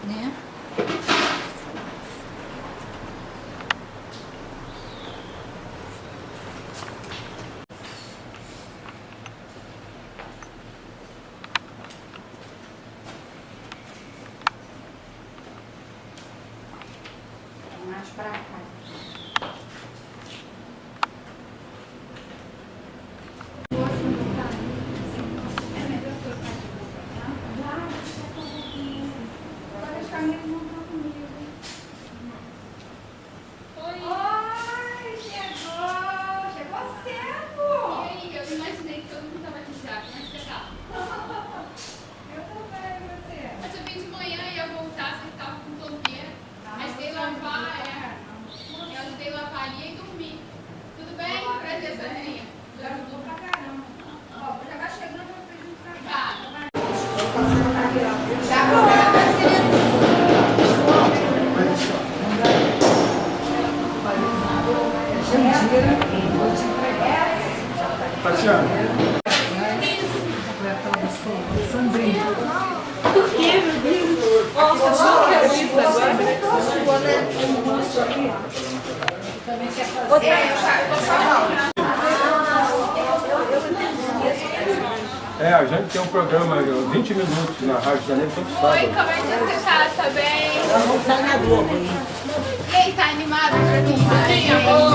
né? Mais pra cá. Tatiana. Por que, meu Deus? Nossa, só que é isso agora. A gente tem um programa 20 minutos na Rádio Janeiro todo sábado. Oi, como é que você tá? Tá bem? Vamos estar na Globo aí. E aí, tá animado pra vir? Sim, amor.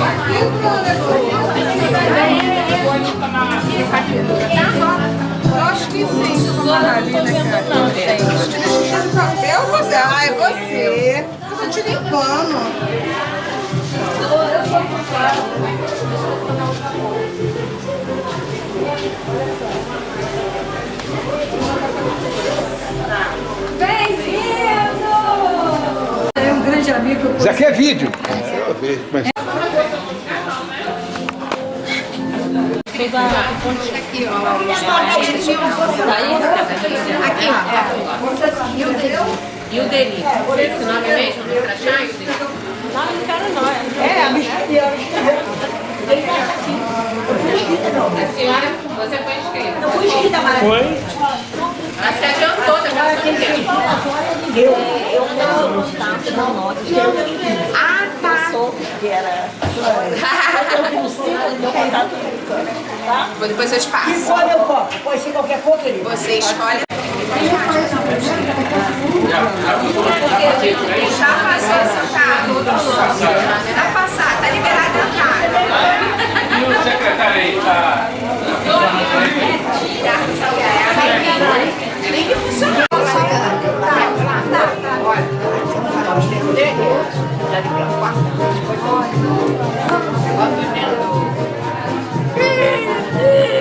Eu acho que sim. Papel você? Ah, é você. Eu tô te limpando. Bem-vindo! É um grande amigo. Isso aqui é vídeo. Aqui, ó. Aqui, ó. E o dele? Esse nome mesmo? No crachá? Não, não quero não. A senhora, você foi inscrita? Não fui inscrita mais. Foi? Ela se adiantou, tá Eu não contato, não notas. Ah, tá. Que era... Eu consigo, meu contato. Tá? Depois eu te Que passo. cor meu copo? Pode ser qualquer cor, querido. Você escolhe. Já passou seu carro. Vai passar, tá liberado a entrar. E o secretário aí? Tá? Tem que funcionar.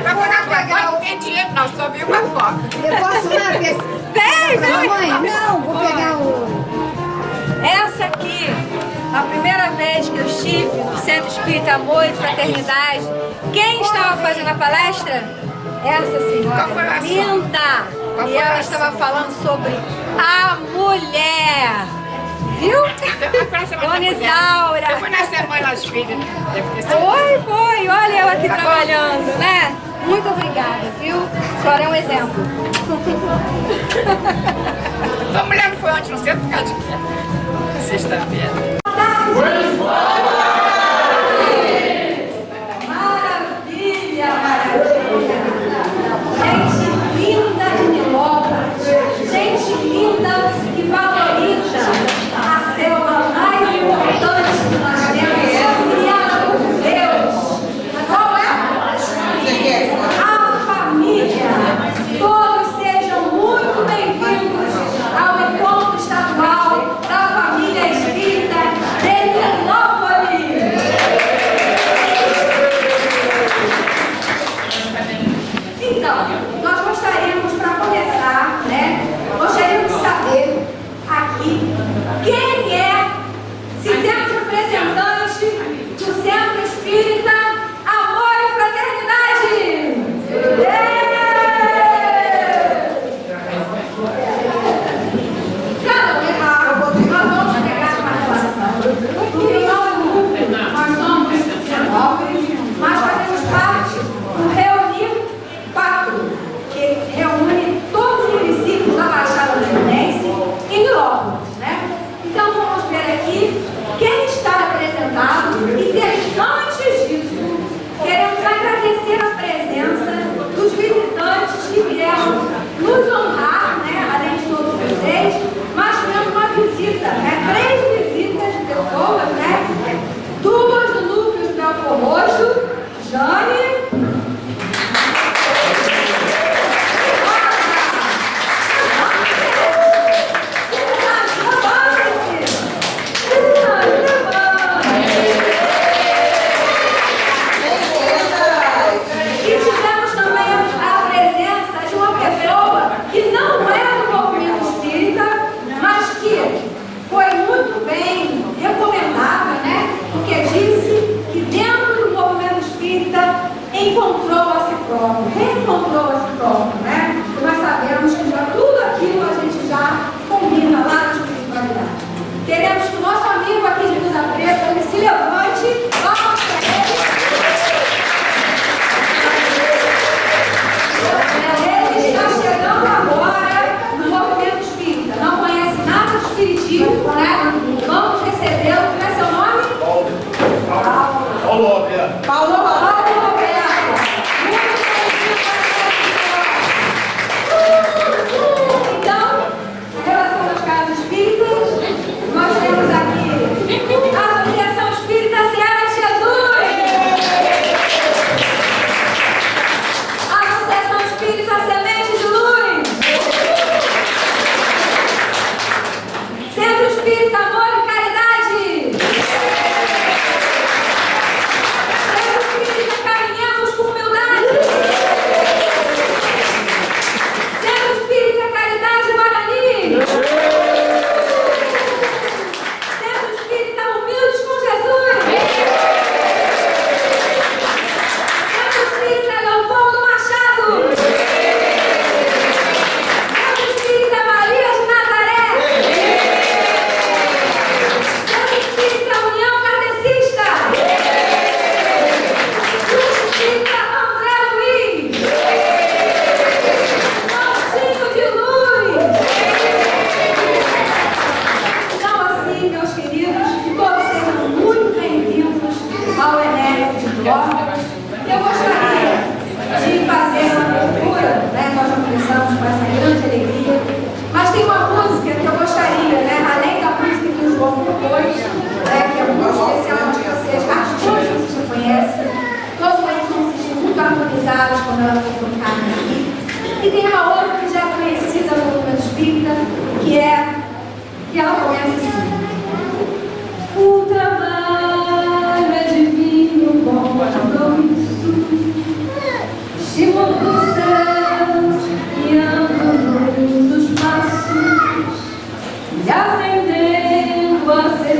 Vai pagar não tem dinheiro não, só viu uma coca. Eu posso lá ver? Vem, Mãe, não, vou pegar o... Essa aqui, a primeira vez que eu estive no Centro Espírita Amor e Fraternidade, quem estava fazendo a palestra? Essa senhora, Qual foi a sua? linda! Qual E foi ela a estava falando sobre a mulher. Viu? Dona Isaura. Eu fui na Semana das Filhas, deve ter sido. Foi. Olha eu aqui trabalhando, né? Muito obrigada, viu? A senhora é um exemplo. Tua mulher não foi ontem no centro por causa de quê? Sexta-feira. Maravilha, maravilha. Gente linda de Nilópolis. Gente linda que valoriza a célula mais importante que nós temos, criada por Deus. Qual é? A família. Todos sejam muito bem-vindos ao encontro estadual da família espírita de Nilópolis.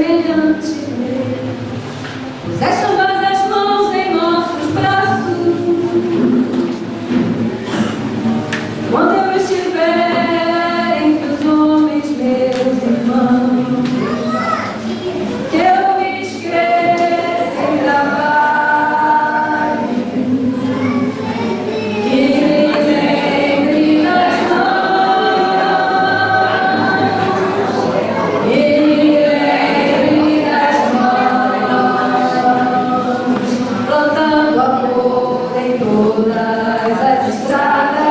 semelhante lei. Puseste ambas as mãos em nossos braços. Quando eu estiver entre os homens, meus irmãos, que eu me esqueça em trabalho, que me lembre das mãos, que me lembre das mãos, plantando amor em todas as estradas,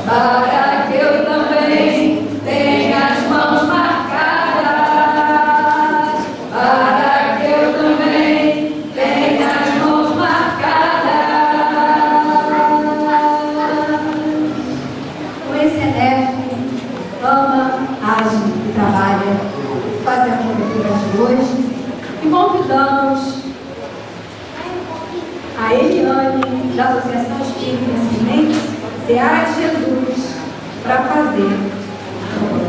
para que eu também tenha as mãos marcadas, para que eu também tenha as mãos marcadas. O ECNF ama, age e trabalha, faz a cobertura de hoje e convidamos a Eliane, da Associação Espírita Semente Seara de Jesus, para fazer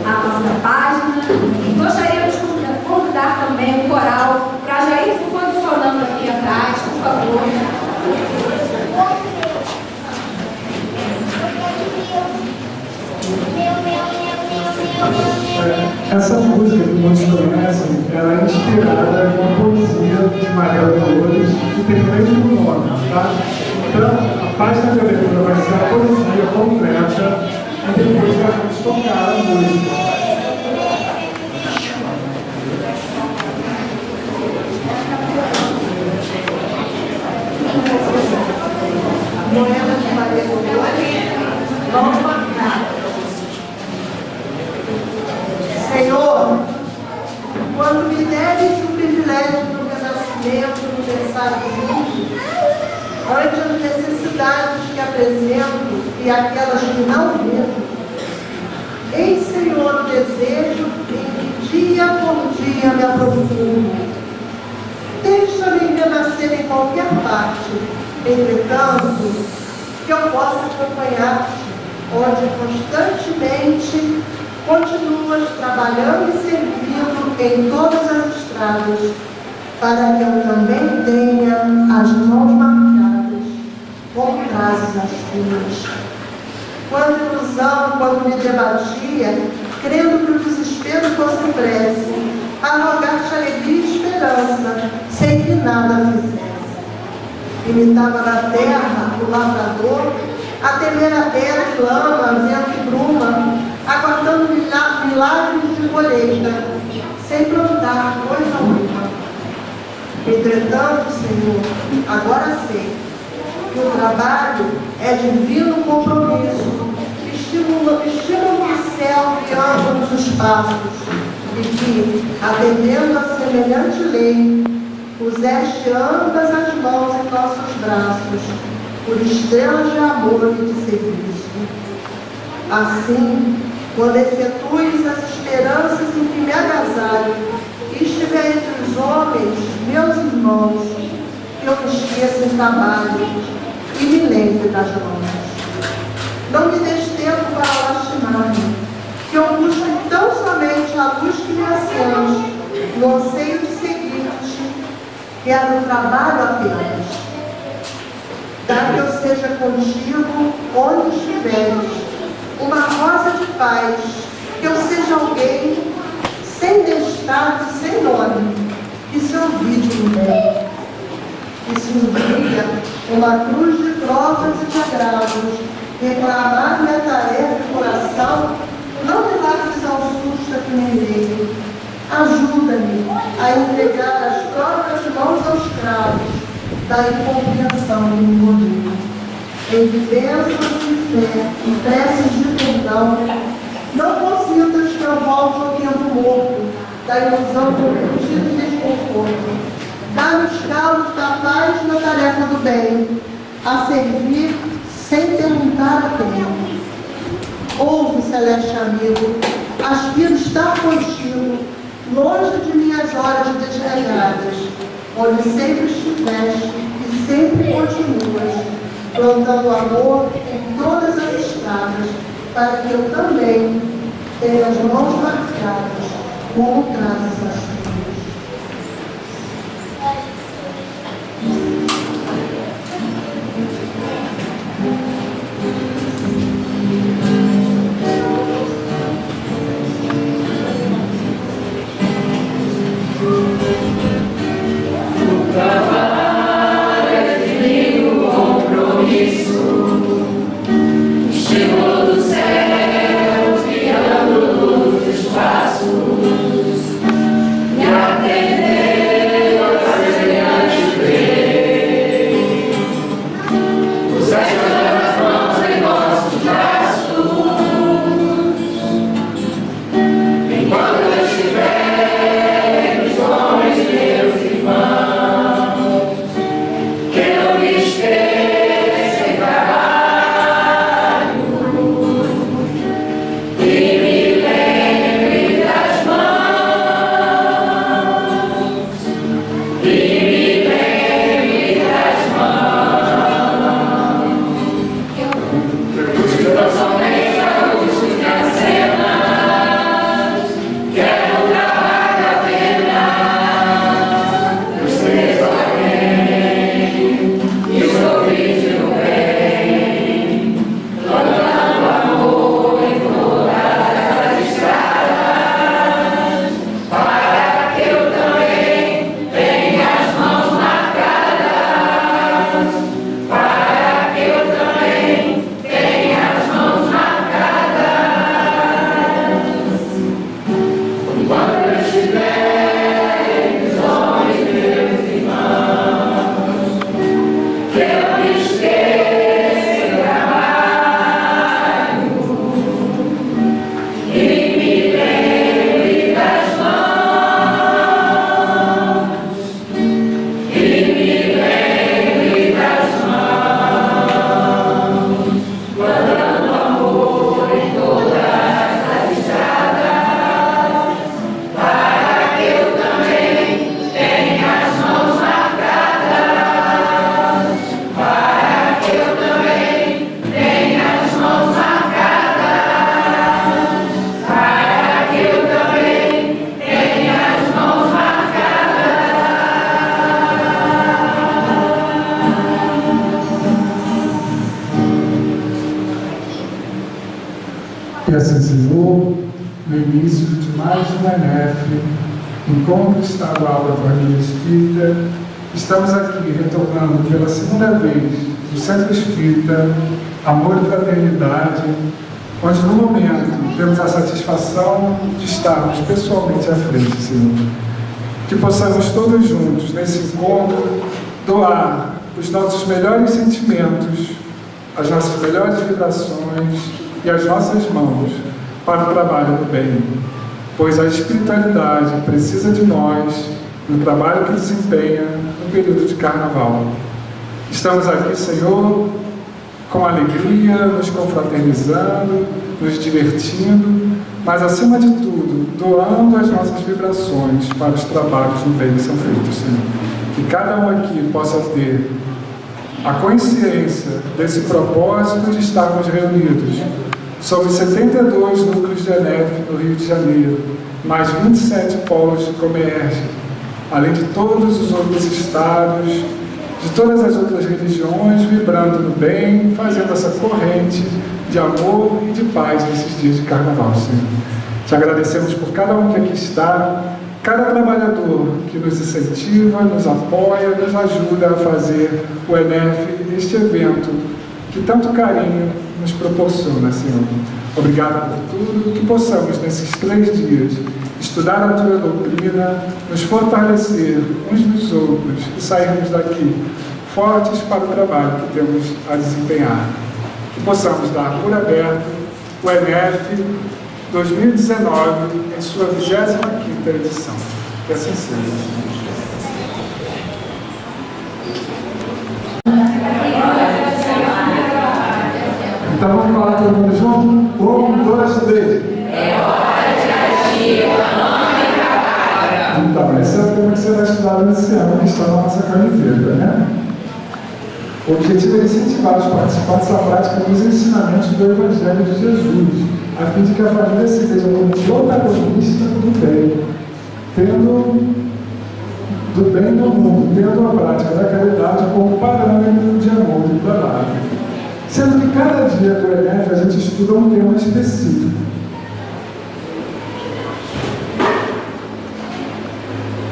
a nossa página. E gostaríamos de convidar também o coral para já ir se posicionando aqui atrás, por favor. Essa música que muitos conhecem, ela é inspirada em uma poesia de Maria Dolores, que tem o mesmo nome, tá? Então, a página de abertura vai ser a poesia completa e depois vamos tocar a música. Moeda de Maria Dolores, mãos marcadas. Senhor, quando me deres o privilégio do renascimento no mensageiro vivo, ante as necessidades que apresento e aquelas que não vejo, eis, Senhor, o desejo em que dia por dia me aprofundo. Deixa-me renascer em qualquer parte, entretanto, que eu possa acompanhar-te, onde constantemente continuas trabalhando e servindo em todas as estradas, para que eu também tenha as mãos marcadas, como trazes as tuas. Quando ilusão, quando me debatia, crendo que o desespero fosse prece, a rogar-te alegria e esperança, sem que nada fizesse. Imitava na terra o lavrador, a temer a terra e lama, vento e bruma, aguardando milagres de colheita, sem plantar coisa alguma. Entretanto, Senhor, agora sei que o trabalho é divino compromisso, estímulo do céu que anda nos passos, e que, atendendo a semelhante lei, puseste ambas as mãos em nossos braços, por estrelas de amor e de serviço. Assim, quando efetues as esperanças em que me agasalho, e estiver entre os homens, meus irmãos, que eu me esqueça em trabalho e me lembre das mãos. Não me des tempo para lastimar-me, que eu busque tão somente a luz que me acendes, no anseio de seguir-te, que é no trabalho apenas. Dá que eu seja contigo onde estiveres, uma rosa de paz, que eu seja alguém sem destaque, sem nome, que se ouvide no bem. E se um dia uma cruz de provas e de agravos reclamar minha tarefa de coração, não me largues ao susto que me veio. Ajuda-me a entregar as próprias mãos aos cravos da incompreensão do ingolismo. Em bênçãos de fé e preces de perdão, não consintas que eu volte ao tempo morto, da ilusão convertida e desconforto. Dá-me os calos da paz na tarefa do bem, a servir sem perguntar a quem. Ouve, celeste amigo, aspiro estar contigo, longe de minhas horas desregradas, onde sempre estiveste e sempre continuas, plantando amor em todas as estradas, para que eu também tenha as mãos marcadas, Como traz essas coisas? E assim, Senhor, no início de mais um ENEF, Encontro Estadual da Família Espírita, estamos aqui retornando pela segunda vez do Centro Espírita Amor e Fraternidade, onde no momento temos a satisfação de estarmos pessoalmente à frente, Senhor. Que possamos todos juntos, nesse encontro, doar os nossos melhores sentimentos, as nossas melhores vibrações e as nossas mãos para o trabalho do bem, pois a espiritualidade precisa de nós no trabalho que desempenha no período de Carnaval. Estamos aqui, Senhor, com alegria, nos confraternizando, nos divertindo, mas acima de tudo, doando as nossas vibrações para os trabalhos do bem que são feitos, Senhor. Que cada um aqui possa ter a consciência desse propósito de estarmos reunidos sobre 72 núcleos de ENEF no Rio de Janeiro, mais 27 polos de comércio, além de todos os outros estados, de todas as outras religiões, vibrando no bem, fazendo essa corrente de amor e de paz nesses dias de Carnaval, Senhor. Te agradecemos por cada um que aqui está, cada trabalhador que nos incentiva, nos apoia, nos ajuda a fazer o ENEF, este evento que tanto carinho nos proporciona, Senhor. Obrigado por tudo, que possamos nesses 3 dias estudar a tua doutrina, nos fortalecer uns nos outros e sairmos daqui fortes para o trabalho que temos a desempenhar. Que possamos dar por aberto o ENEF 2019 em sua 25ª edição. Que assim seja. Então vamos falar todo mundo junto? 1, 2, 3. É hora de agir, o nome da Então, esse é o tema que será estudado nesse ano, que está na nossa camiseta, né? O objetivo é incentivar os participantes à prática dos ensinamentos do Evangelho de Jesus, a fim de que a família se veja como protagonista do bem, do bem no mundo, tendo a prática da caridade como parâmetro de amor e trabalho. Sendo que cada dia do ENEF a gente estuda um tema específico.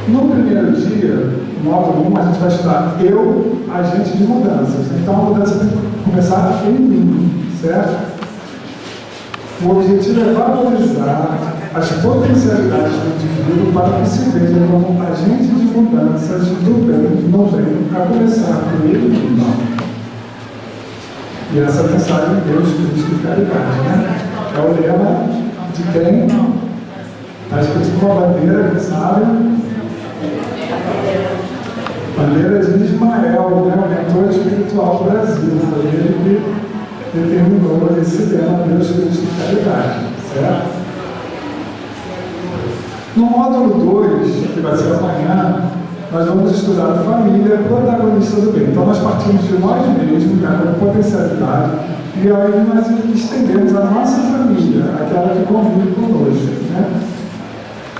No primeiro dia, no módulo 1, a gente vai estudar eu, agente de mudanças. Então a mudança tem que começar em mim, certo? O objetivo é valorizar as potencialidades do indivíduo para que se veja como agente de mudanças do bem no bem, a começar por ele mesmo. E essa mensagem de Deus, Cristo e caridade, né? É o lema de quem está escrito com a bandeira, que sabe? Bandeira de Ismael, né? O mentor espiritual do Brasil. Foi ele que determinou esse lema, Deus, Cristo e caridade, certo? No módulo 2, que vai ser amanhã, nós vamos estudar a família protagonista do bem. Então nós partimos de nós mesmos, né, como potencialidade, e aí nós estendemos a nossa família, aquela que convive conosco, né?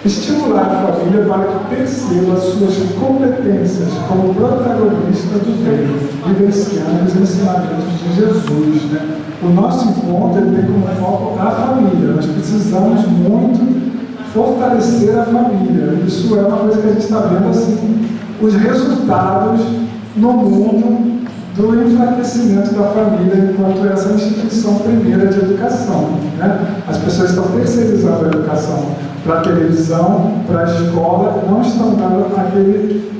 Estimular a família para que perceba suas competências como protagonista do bem, vivenciando os ensinamentos de Jesus, né? O nosso encontro ele tem como foco a família. Nós precisamos muito fortalecer a família. Isso é uma coisa que a gente está vendo assim, os resultados no mundo do enfraquecimento da família enquanto essa instituição primeira de educação, né? As pessoas estão terceirizando a educação para a televisão, para a escola, não estão dando aquele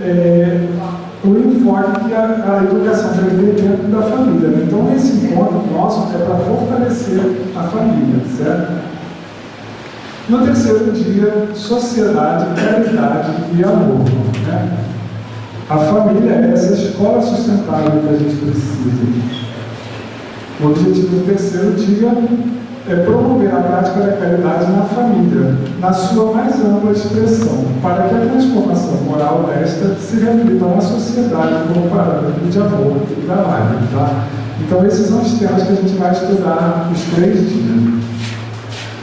o enfoque que a educação tem que ter dentro da família, né? Então esse encontro nosso é para fortalecer a família, certo? No terceiro dia, sociedade, caridade e amor, né? A família é essa escola sustentável que a gente precisa. O objetivo do terceiro dia é promover a prática da caridade na família, na sua mais ampla expressão, para que a transformação moral desta se reflita na sociedade como parâmetro de amor e trabalho, tá? Então esses são os temas que a gente vai estudar os 3 dias.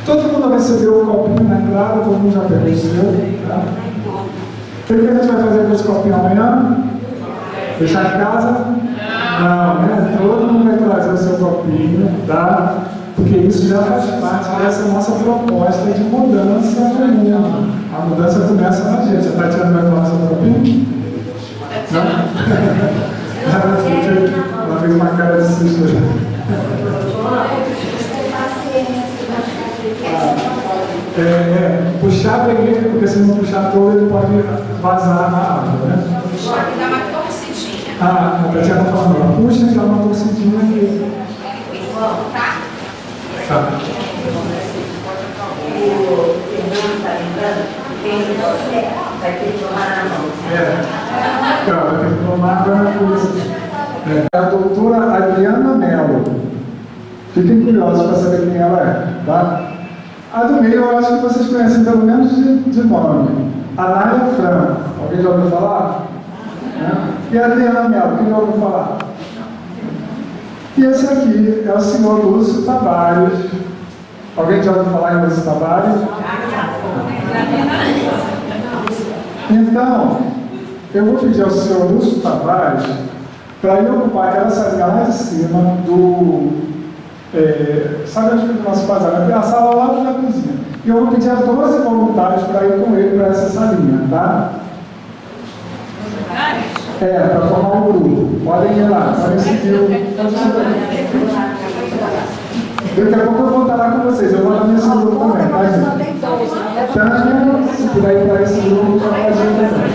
Todo mundo recebeu o copinho na entrada, todo mundo já pegou o seu, tá? O que a gente vai fazer com esse copinho amanhã? Deixar em casa? Não, né? Todo mundo vai trazer o seu copinho, tá? Porque isso já faz parte dessa nossa proposta de mudança no mundo. A mudança começa na gente. A Tatiana vai falar sobre o copinho? Não? Ela fez uma cara de susto. Puxar bem ele, porque se não puxar todo, ele pode vazar na água, né? Puxar que dá uma torcidinha. A Tatiana está falando, puxa e dá uma torcidinha aqui. Tá? Tá. O Fernando está lembrando, quem não quer, vai ter que tomar na mão. Então, vai ter que tomar na coisa. A doutora Adriana Mello. Fiquem curiosos para saber quem ela é, tá? A do meio eu acho que vocês conhecem pelo menos de nome. Anália Franco. Alguém já ouviu falar? E a Adriana Mello, quem já ouviu falar? E esse aqui é o senhor Lúcio Tavares. Alguém já ouviu falar em Lúcio Tavares? Então, eu vou pedir ao senhor Lúcio Tavares para ele ocupar aquela salinha lá de cima do... sabe onde fica o nosso bazar? Tem a sala lá da cozinha. E eu vou pedir a 12 voluntários para ir com ele para essa salinha, tá? Para formar um grupo. Podem ir lá, podem seguir o... Daqui a pouco eu vou estar lá com vocês. Eu vou lá nesse grupo também, tá, gente? Tânia, se puder ir para esse grupo, pode ir também.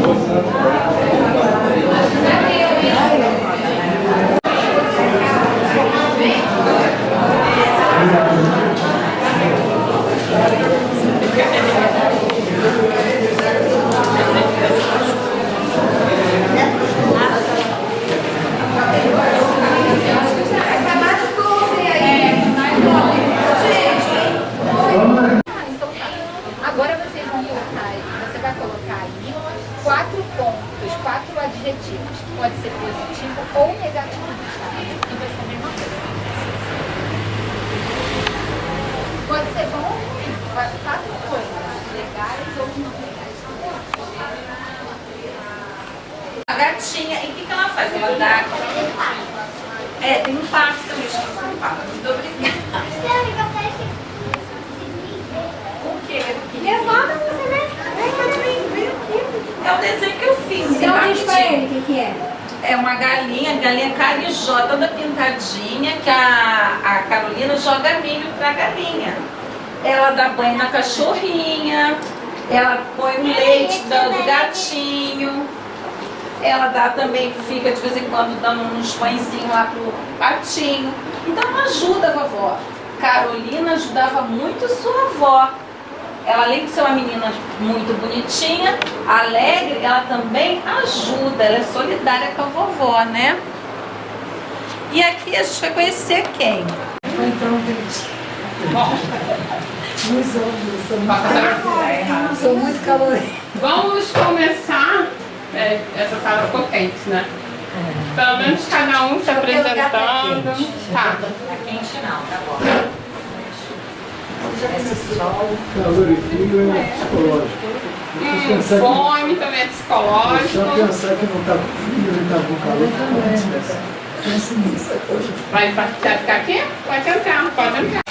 Agora vocês vão colocar, você vai colocar aí 4 pontos, 4 é bom ou ruim? Quatro coisas legais ou não legais. A gatinha, e o que ela faz? Ela dá... tem um pato também, esqueci um pato. Muito obrigada. O quê? Levanta você, né? É o desenho que eu fiz. Então diz pra ele o que é. É uma galinha carijó, toda pintadinha, que a Carolina joga milho pra galinha. Ela dá banho na cachorrinha, ela põe o leite do gatinho, ela dá também, fica de vez em quando dando uns pãezinhos lá pro patinho. Então ajuda a vovó. Carolina ajudava muito sua avó. Ela, além de ser uma menina muito bonitinha, alegre, ela também ajuda, ela é solidária com a vovó, né? E aqui a gente vai conhecer quem? Sou muito calorenta. Vamos começar. Essa sala ficou quente, né? Pelo menos cada um se apresentando. Tá. Tá quente não, tá bom. Calor e frio é psicológico. Fome também é psicológico. Só pensar que não está frio e está com calor, Vai ficar aqui? Pode entrar, pode entrar.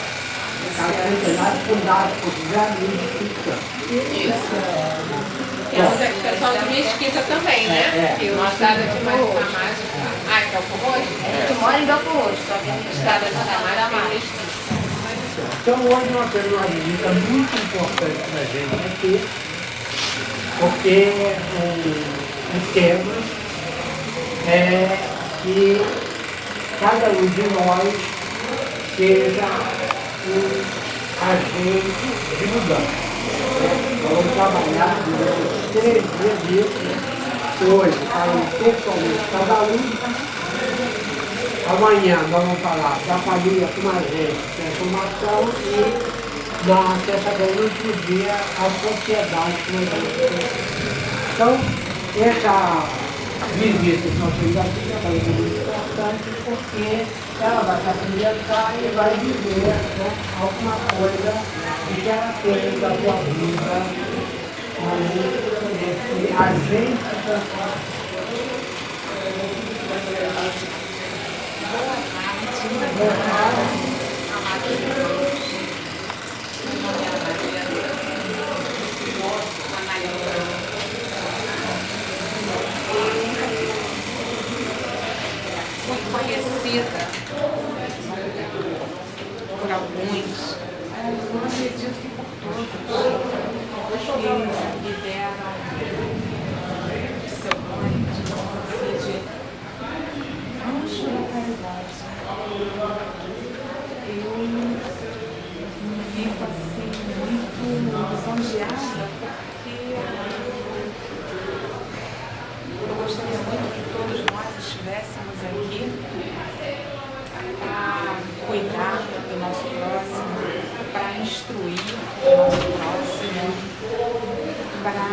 Temos aqui o pessoal de Mesquita também, né? Que nós estamos aqui mais uma mágica. Ah, então por hoje? Tu mora em Belfor Roxo, só que a minha estrada já tá mais da Mesquita. Então hoje nós temos uma visita muito importante para a gente aqui, porque o tema é que cada um de nós seja um agente de mudança. Nós vamos trabalhar durante 3 dias hoje, falando pessoalmente cada um. Amanhã nós vamos falar da família com a gente, transformação, e na terça-feira, no último dia, a sociedade com a gente. Então, essa visita que nós temos aqui é muito importante, porque ela vai se apresentar e vai dizer, né, alguma coisa que ela fez da sua vida, esse agente de transformação. Fui conhecida por alguns, não acredito que por todos, que me deram seu banho de infância, de anjo da caridade. Eu me fico assim muito lisonjeada, porque eu gostaria muito que todos nós estivéssemos aqui para cuidar do nosso próximo, para instruir o nosso próximo, para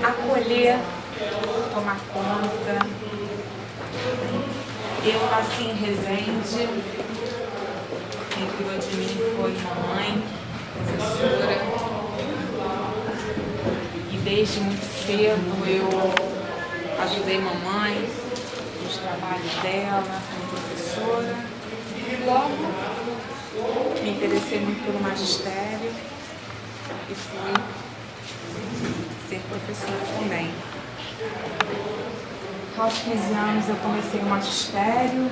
acolher, tomar conta. Eu nasci em Resende, quem cuidou de mim foi mamãe, professora, e desde muito cedo eu ajudei mamãe nos trabalhos dela como professora, e logo me interessei muito pelo magistério e fui ser professora também. Aos 15 anos eu comecei o magistério,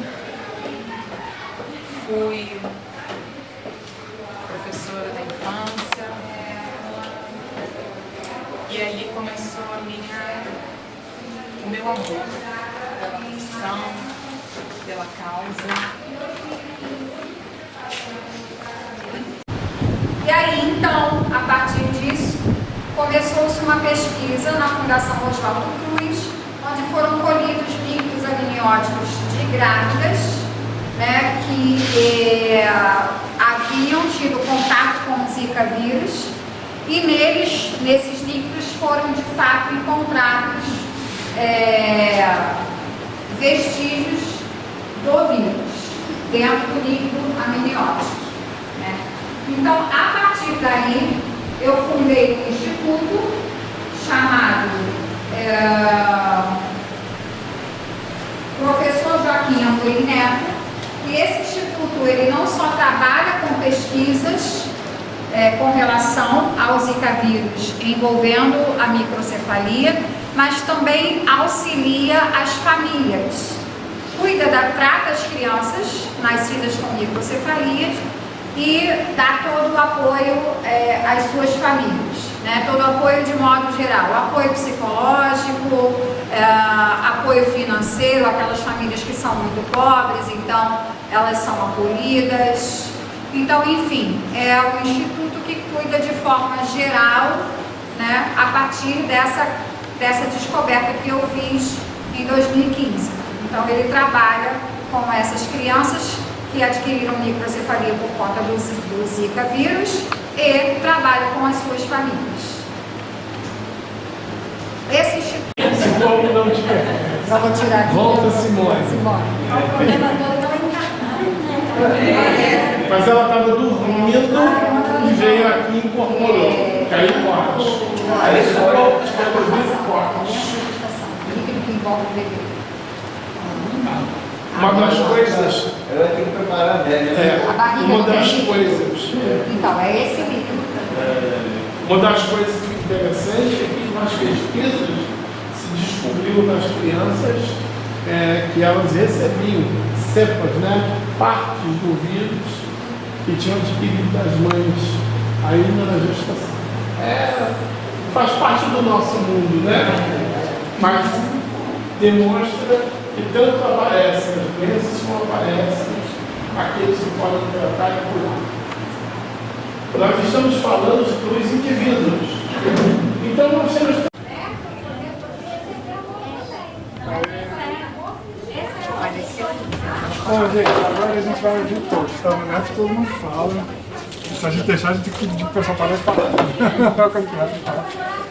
fui professora da infância, e aí começou o meu amor pela profissão, pela causa. E aí, então, a partir disso, começou-se uma pesquisa na Fundação Oswaldo Cruz, onde foram colhidos líquidos amnióticos de grávidas, né, que haviam tido contato com o Zika vírus, e nesses líquidos foram de fato encontrados vestígios do vírus. dentro do líquido amniótico, né? Então, a partir daí, eu fundei um instituto chamado Professor Joaquim Amorim Neto, e esse instituto ele não só trabalha com pesquisas com relação ao Zika vírus envolvendo a microcefalia, mas também auxilia as famílias. Trata as crianças nascidas com microcefalia e dá todo o apoio às suas famílias, né? Todo o apoio de modo geral, apoio psicológico, apoio financeiro, aquelas famílias que são muito pobres, então elas são acolhidas. Então, enfim, é um instituto que cuida de forma geral, né, a partir dessa descoberta que eu fiz em 2015. Então, ele trabalha com essas crianças que adquiriram microcefalia por conta do Zika vírus e trabalha com as suas famílias. Esse instituto... Se o povo não tiver. Eu vou tirar aqui. Volta, Simone. O problema todo é ela encarnar, Mas ela estava dormindo e veio aqui e incorporou. Caiu corte. Aí esse corte vai produzir corte. Líquido que envolve o bebê. Uma das coisas. Ela tem que preparar bem, A barriga Uma não das tem coisas. Então, é esse líquido. Uma das coisas interessantes é que nas pesquisas se descobriu nas crianças que elas recebiam cepas, né, partes do vírus que tinham adquirido das mães ainda na gestação. Faz parte do nosso mundo, né? Mas demonstra que tanto aparecem as doenças como aparecem aqueles que podem tratar e curar. Nós estamos falando para os indivíduos. Então nós temos... Bom, gente, agora a gente vai ouvir todos, tá? No neto todo mundo fala. Se a gente deixar, a gente tem que pedir pro pessoal parar de falar.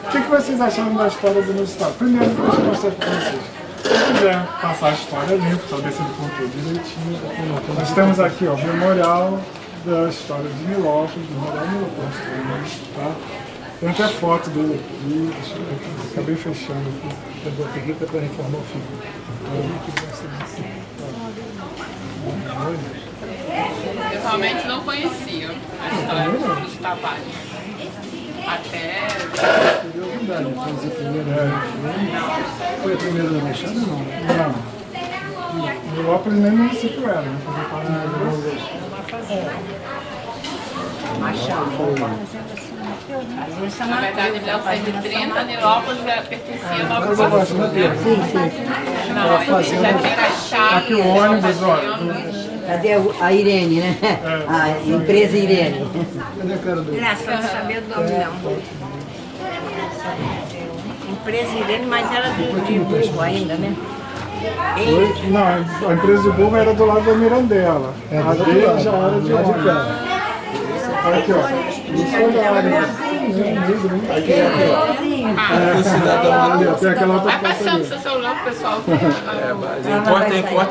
O que vocês acharam da história do nosso estado? Primeiro, deixa eu mostrar para vocês. Se quiser passar a história limpa, só descer do conteúdo direitinho. Nós temos aqui, ó, o memorial da história de Nilópolis, do Memorial Nilópolis, tá? Tem até foto dele aqui, deixa eu ver aqui, acabei fechando aqui. Eu peguei para reformar o filho. Eu realmente não conhecia a história dos trabalhos. Até... Foi a primeira da Baixada ou não? Não. Nilópolis nem município era, né? Fazer parte Na verdade, ele é o 130, Nilópolis pertencia a Nova Iguaçu. Sim. Não, ele já tinha achado. Aqui o ônibus, olha. Cadê a Irene, né? A empresa Irene. Engraçado saber o nome, não. Empresa Irene, mas era de burro ainda, né? Não, a empresa de burro era do lado da Mirandela. A dele já era de ônibus. Aqui, ó. Tem aquela outra Vai foto passando ali. seu celular pro pessoal ver.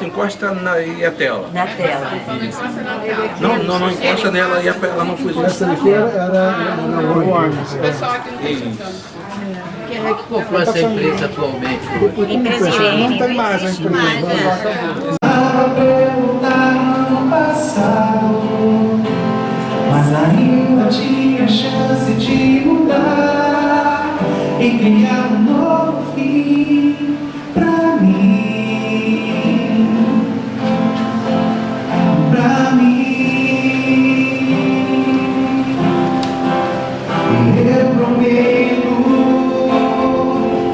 Encosta e a tela. Na tela. Não encosta nela e ela não fugir. Essa aqui era o ônibus. O pessoal aqui não está escutando. Quem é que comprou essa empresa atualmente? Empresa Irene. Não tem mais a empresa, acabou. Mas ainda tinha chance de mudar e criar um novo fim pra mim, pra mim. E eu prometo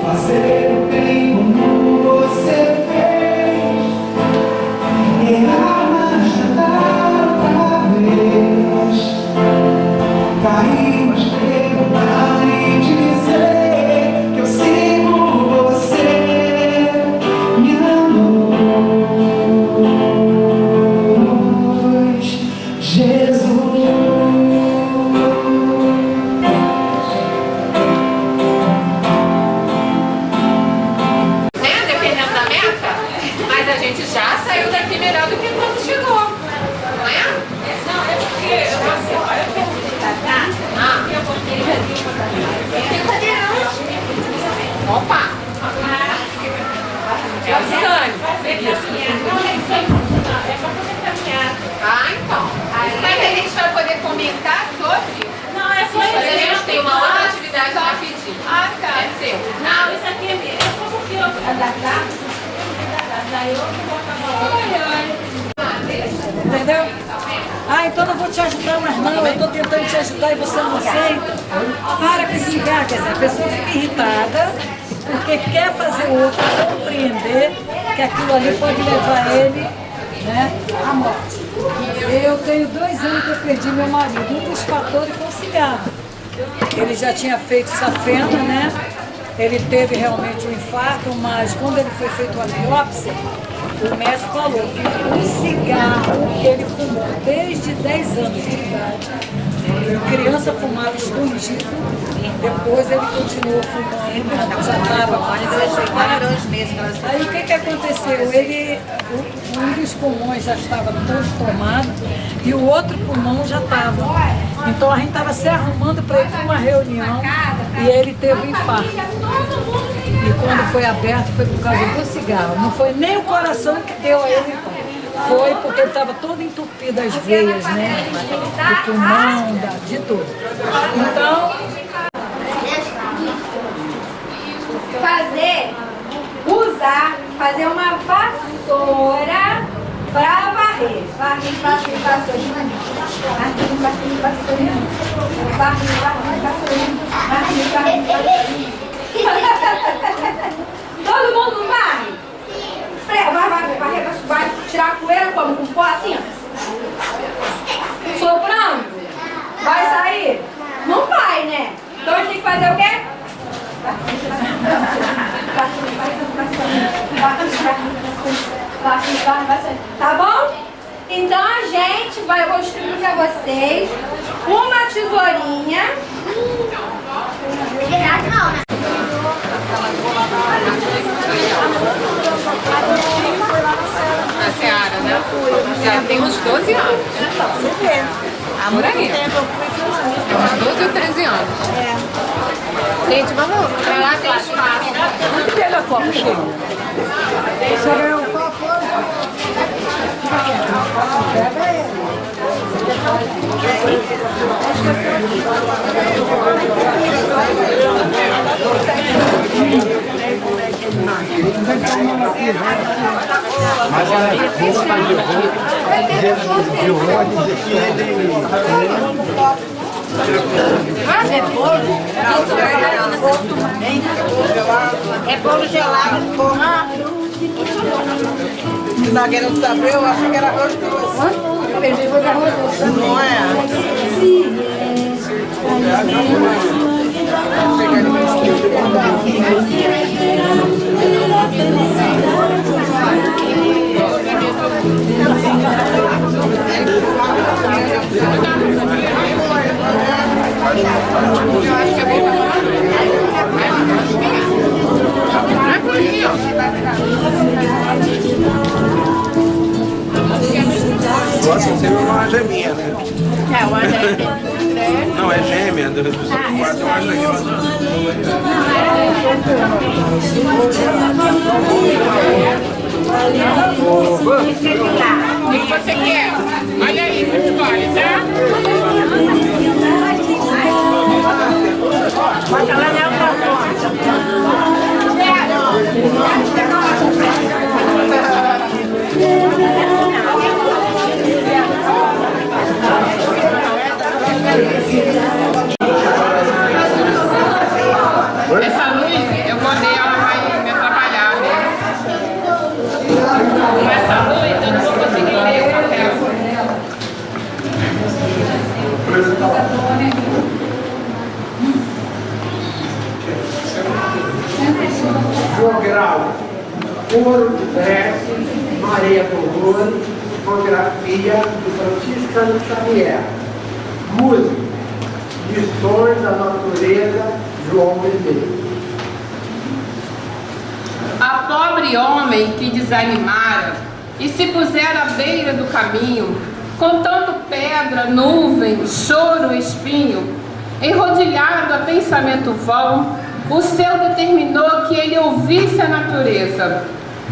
fazer o bem como você fez, errar, mas tentar outra vez. Caí, mas creio. Ah, então não vou te ajudar mais não, eu estou tentando te ajudar e você não aceita. Para com esse cigarro, quer dizer, a pessoa fica irritada porque quer fazer o outro compreender que aquilo ali pode levar ele, né, à morte. Eu tenho 2 anos que eu perdi meu marido, um dos fatores foi o cigarro. Ele já tinha feito safena, né? Ele teve realmente um infarto, mas quando ele foi feito a biópsia, o médico falou que o cigarro que ele fumou desde 10 anos de idade, criança fumava escondido, depois ele continuou fumando, já estava Aí o que aconteceu? Um dos pulmões já estava todo tomado e o outro pulmão já estava. Então a gente estava se arrumando para ir para uma reunião e ele teve um infarto. E quando foi aberto foi por causa do cigarro. Não foi nem o coração que deu a ele, foi porque ele estava todo entupido as veias, né? Do pulmão, de tudo. Então, fazer uma vassoura para varrer. Varrer, vassourinha. Todo mundo não varre? Vai tirar a poeira como? Com pó assim? Soprando? Vai sair? Não vai, né? Então a gente tem que fazer o quê? Tá bom? Então a gente vai, eu vou distribuir pra vocês uma tesourinha. A Seara, né? Já tem uns 12 anos. Você vê. Há muito tempo eu fui uns 12 ou 13 anos. Gente, vamos pra lá, tem espaço. Muito bem a copa, chega. Você ganhou um copo? Pega ele. Mas ela de ordem aqui É bolo? É bolo gelado, porra. Se não querendo saber, eu acho que era arroz doce. Não é? Eu acho que eu vou Gosta sempre uma geminha, né? É, uma gêmea. Não, é gêmea, do quarto é uma gêmea. O que você quer? Olha aí, você escolhe, tá? Bota lá na outra Essa luz, eu botei, ela vai me atrapalhar, né? Com essa luz, eu não vou conseguir ler o papel. Jogral, Coro Prece, Maria Dolores, fotografia do Franciscano Xavier. Música, Lições da Natureza, João Medeiros. A pobre homem que desanimara e se pusera à beira do caminho, contando pedra, nuvem, choro, espinho, enrodilhado a pensamento vão, o céu determinou que ele ouvisse a natureza.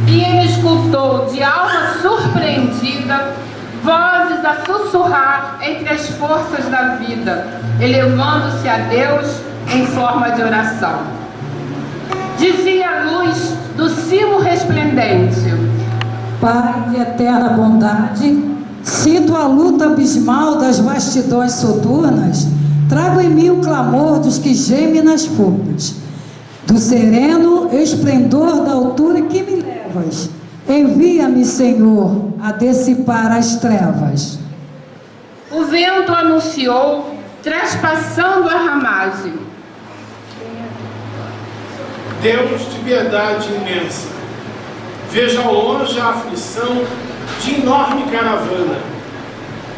E ele escutou, de alma surpreendida, vozes a sussurrar entre as forças da vida, elevando-se a Deus em forma de oração. Dizia a luz do cimo resplendente: Pai de eterna bondade, Sinto a luta abismal das vastidões soturnas, trago em mim o clamor dos que gemem nas fugas. Do sereno esplendor da altura que me levas, envia-me, Senhor, a dissipar as trevas. O vento anunciou, traspassando a ramagem. Deus de piedade imensa, veja ao longe a aflição de enorme caravana,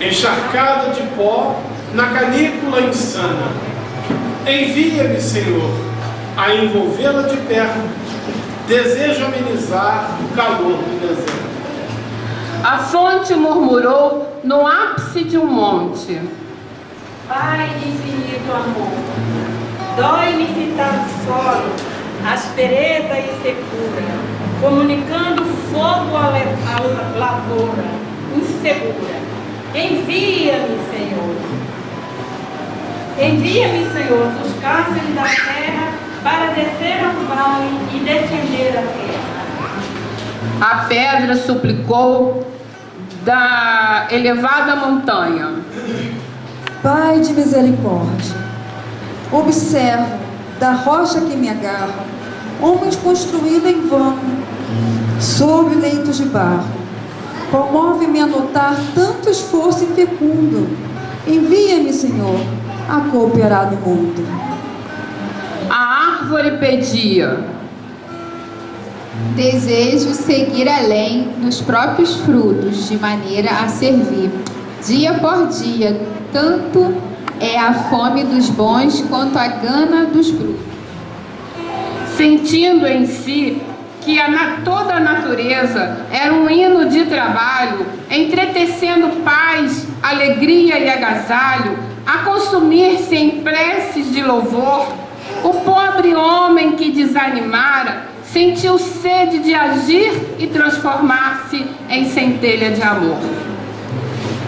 encharcada de pó na canícula insana. Envia-me, Senhor, a envolvê-la de perto, desejo amenizar o calor do deserto. A fonte murmurou no ápice de um monte. Pai de infinito amor, dói-me fitar o solo, aspereza e secura, comunicando fogo à lavoura, insegura. Envia-me, Senhor. Envia-me, Senhor, dos cárceres da terra, para descer ao vale e defender a terra. A pedra suplicou da elevada montanha. Pai de misericórdia, observo da rocha que me agarra, homens construídos em vão, sob leitos de barro. Comove-me a notar tanto esforço infecundo. Envia-me, Senhor, a cooperar no mundo. A árvore pedia. Desejo seguir além nos próprios frutos, de maneira a servir, dia por dia, tanto é a fome dos bons quanto a gana dos frutos. Sentindo em si que toda a natureza era um hino de trabalho, entretecendo paz, alegria e agasalho, a consumir-se em preces de louvor, o pobre homem que desanimara sentiu sede de agir e transformar-se em centelha de amor.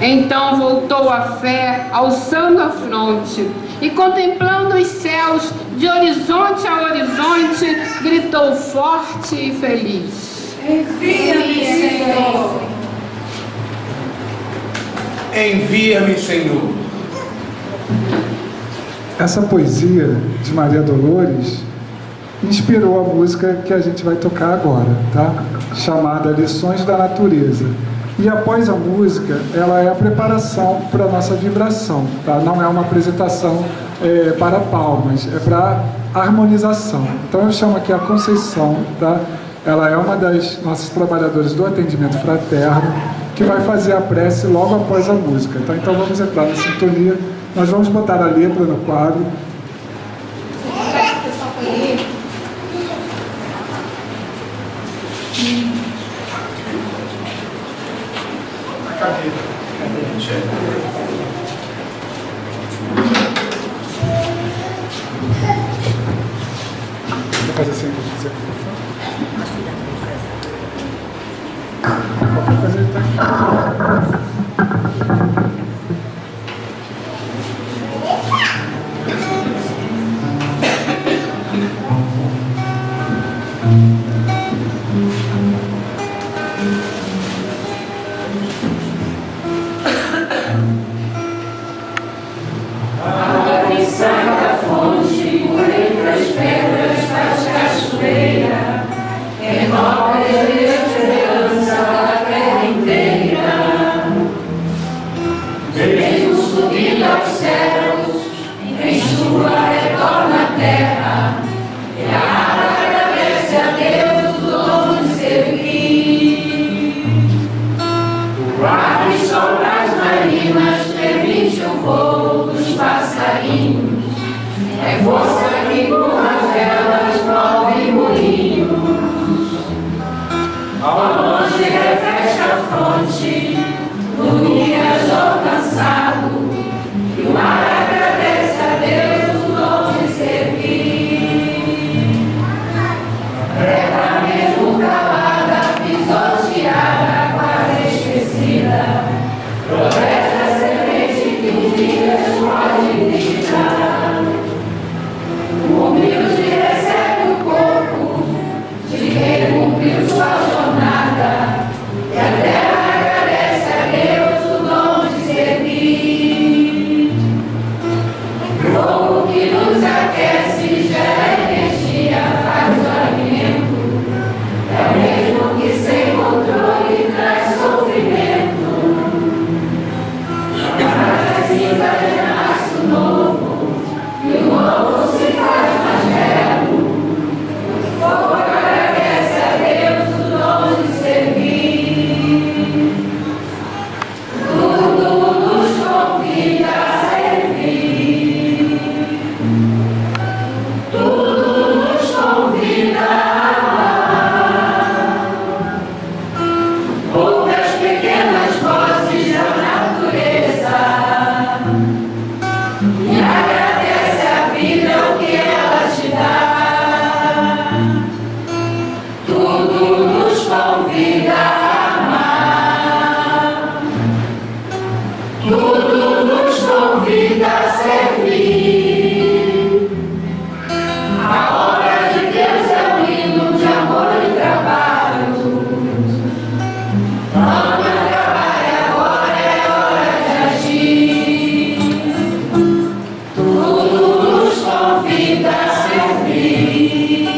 Então voltou a fé, alçando a fronte, e contemplando os céus, de horizonte a horizonte, gritou forte e feliz: Envia-me, Senhor. Envia-me, Senhor. Essa poesia de Maria Dolores inspirou a música que a gente vai tocar agora, tá? Chamada Lições da Natureza. E após a música, ela é a preparação para a nossa vibração, tá? Não é uma apresentação para palmas, é para harmonização. Então eu chamo aqui a Conceição, tá? Ela é uma das nossas trabalhadoras do atendimento fraterno, que vai fazer a prece logo após a música, tá? Então vamos entrar na sintonia, nós vamos botar a letra no quadro. Vou fazer assim, vou fazer tudo nos convida a servir. A hora de Deus é um hino de amor e trabalho. Vamos trabalhar agora, é hora de agir. Tudo nos convida a servir.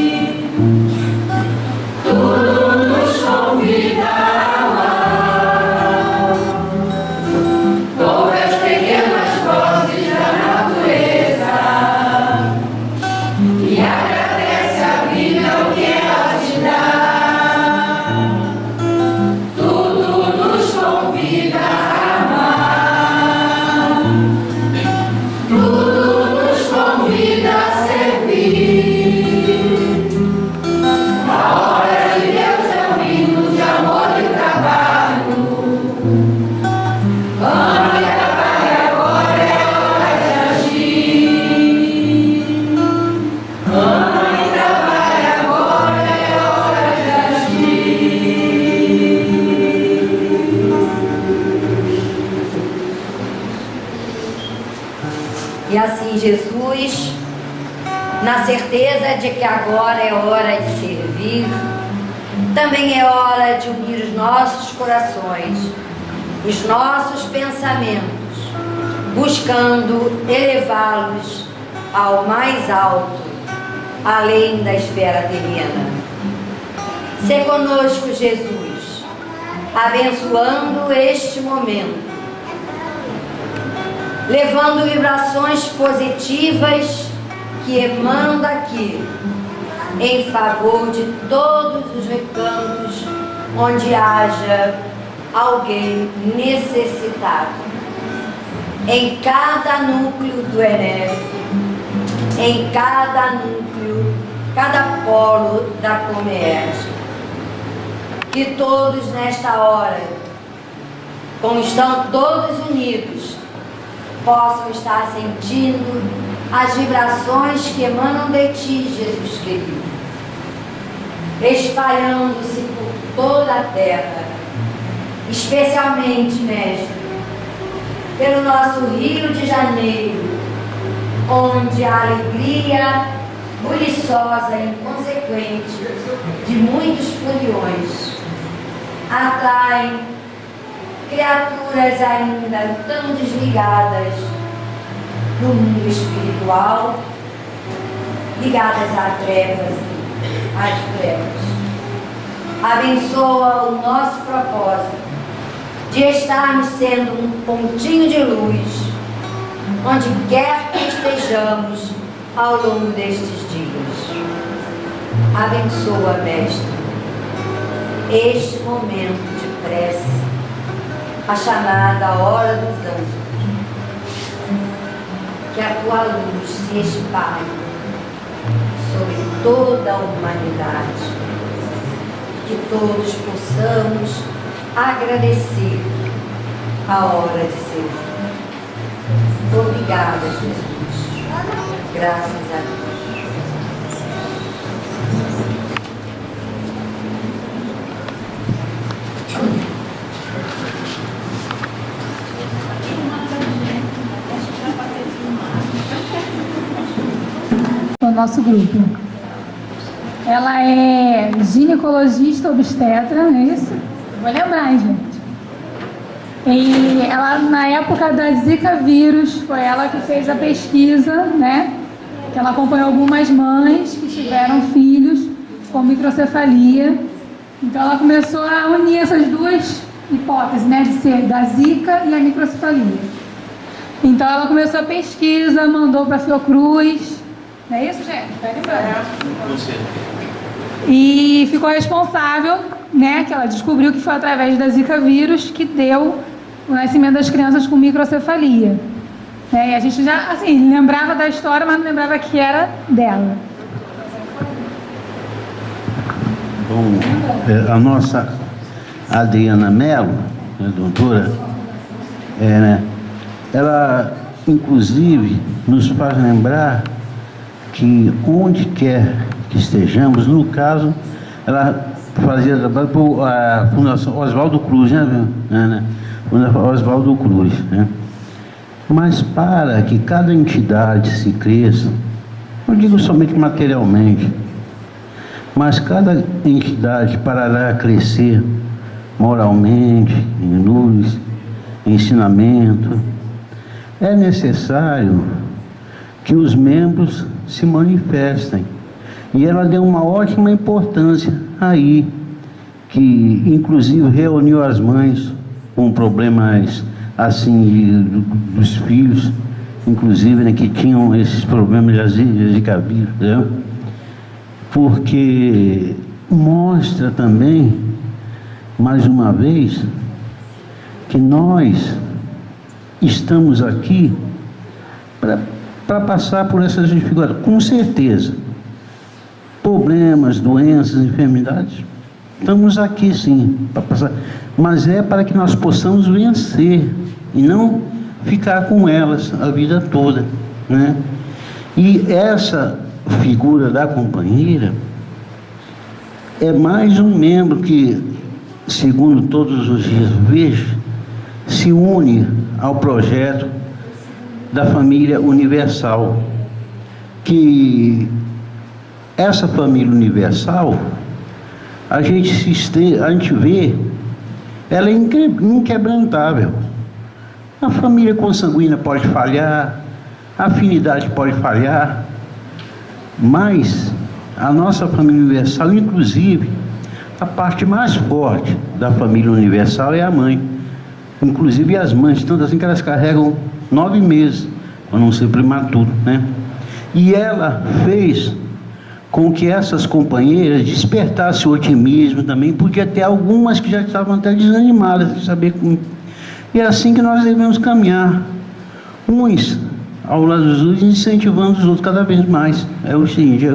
Tudo nos convida a amar. Ouve as pequenas vozes da natureza e agradece a vida o que ela te dá. Tudo nos convida a amar. Tudo nos convida a servir. A hora de Deus é um hino de amor e trabalho. Vamos trabalhar agora, é hora de agir. Vamos trabalhar agora, é hora de agir. E assim Jesus, na certeza de que agora é hora de servir, também é hora de unir os nossos corações, os nossos pensamentos, buscando elevá-los ao mais alto, além da esfera terrena. Se conosco, Jesus, abençoando este momento, levando vibrações positivas que emanam daqui, em favor de todos os recantos onde haja alguém necessitado. Em cada núcleo do ENEF, em cada núcleo, cada polo da Comerge, que todos nesta hora, como estão todos unidos, possam estar sentindo as vibrações que emanam de Ti, Jesus querido, espalhando-se por toda a terra, especialmente, Mestre, pelo nosso Rio de Janeiro, onde a alegria buliçosa e inconsequente de muitos foliões atrai criaturas ainda tão desligadas do mundo espiritual, ligadas às trevas. Abençoa o nosso propósito de estarmos sendo um pontinho de luz onde quer que estejamos ao longo destes dias. Abençoa, Mestre, este momento de prece, a chamada hora dos anjos. Que a tua luz se espalhe sobre toda a humanidade. Que todos possamos agradecer a hora de servir. Obrigada, Jesus. Graças a Deus. O nosso grupo. Ela é ginecologista obstetra, não é isso? Vou lembrar, hein, gente? E ela, na época da Zika vírus, foi ela que fez a pesquisa, né? Que ela acompanhou algumas mães que tiveram filhos com microcefalia. Então ela começou a unir essas duas hipóteses, né? De ser da Zika e a microcefalia. Então ela começou a pesquisa, mandou para a Fiocruz. Não é isso, gente? Vai lembrando. E ficou responsável, né? Que ela descobriu que foi através da Zika vírus que deu o nascimento das crianças com microcefalia. E a gente já, assim, lembrava da história, mas não lembrava que era dela. Bom, a nossa Adriana Mello, a doutora, ela, inclusive, nos faz lembrar que onde quer que estejamos, no caso, ela fazia trabalho para a Fundação Oswaldo Cruz, né? Oswaldo Cruz, né? Mas para que cada entidade se cresça, não digo somente materialmente, mas cada entidade parará a crescer moralmente, em luz, em ensinamento, é necessário que os membros se manifestem. E ela deu uma ótima importância aí, que inclusive reuniu as mães com problemas assim dos filhos, inclusive, né, que tinham esses problemas de cabelo, né? Porque mostra também, mais uma vez, que nós estamos aqui para passar por essas dificuldades, com certeza. Problemas, doenças, enfermidades, estamos aqui sim, para passar, mas é para que nós possamos vencer e não ficar com elas a vida toda, né? E essa figura da companheira é mais um membro que, segundo todos os dias vejo, se une ao projeto da família universal, que essa família universal, a gente vê, ela é inquebrantável. A família consanguínea pode falhar, a afinidade pode falhar, mas a nossa família universal, inclusive, a parte mais forte da família universal é a mãe. Inclusive as mães, tanto assim que elas carregam 9 meses, para não ser prematuro, né? E ela fez com que essas companheiras despertassem o otimismo também, porque até algumas que já estavam até desanimadas de saber como. E é assim que nós devemos caminhar, uns ao lado dos outros, incentivando os outros cada vez mais. É o seguinte.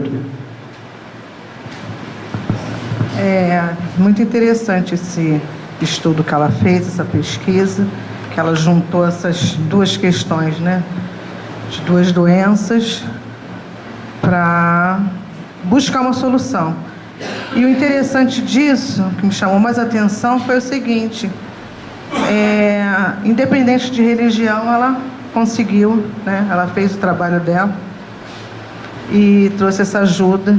É muito interessante esse estudo que ela fez, essa pesquisa, que ela juntou essas duas questões, né? As duas doenças, para buscar uma solução. E o interessante disso, que me chamou mais atenção, foi o seguinte: independente de religião, ela conseguiu, né? Ela fez o trabalho dela e trouxe essa ajuda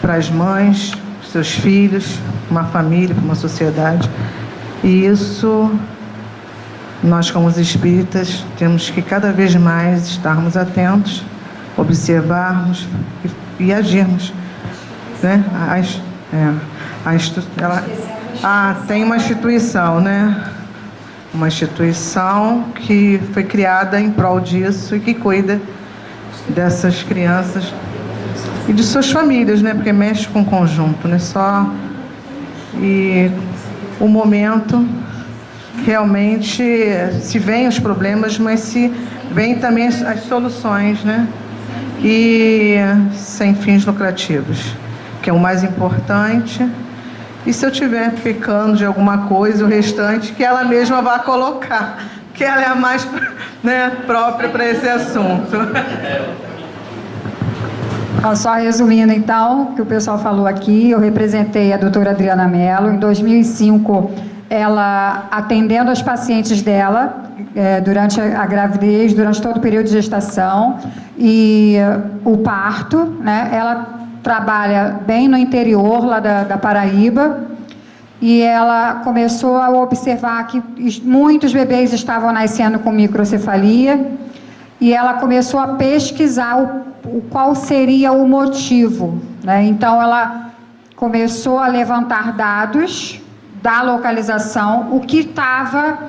para as mães, para os seus filhos, uma família, para uma sociedade. E isso, nós como os espíritas, temos que cada vez mais estarmos atentos, observarmos e agirmos, né? Tem uma instituição, né? Uma instituição que foi criada em prol disso e que cuida dessas crianças e de suas famílias, né? Porque mexe com o conjunto, né? E o momento realmente se vêm os problemas, mas se vêm também as soluções, né? E sem fins lucrativos, que é o mais importante. E se eu estiver pecando de alguma coisa, o restante, que ela mesma vá colocar, que ela é a mais, né, própria para esse assunto. Só resumindo, então, o que o pessoal falou aqui, eu representei a doutora Adriana Mello. Em 2005, ela atendendo as pacientes dela, durante a gravidez, durante todo o período de gestação e o parto, né? Ela trabalha bem no interior lá da Paraíba, e ela começou a observar que muitos bebês estavam nascendo com microcefalia, e ela começou a pesquisar qual seria o motivo, né? Então ela começou a levantar dados da localização, o que estava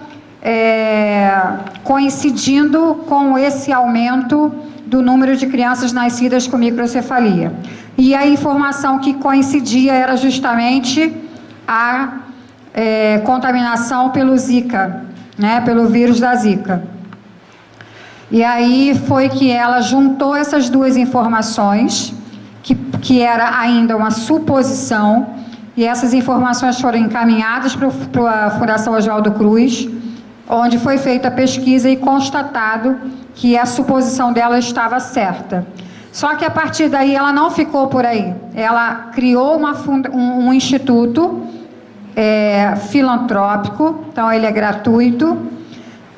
coincidindo com esse aumento do número de crianças nascidas com microcefalia. E a informação que coincidia era justamente a contaminação pelo Zika, né, pelo vírus da Zika. E aí foi que ela juntou essas duas informações, que era ainda uma suposição, e essas informações foram encaminhadas para a Fundação Oswaldo Cruz, onde foi feita a pesquisa e constatado que a suposição dela estava certa. Só que a partir daí ela não ficou por aí. Ela criou um instituto filantrópico, então ele é gratuito,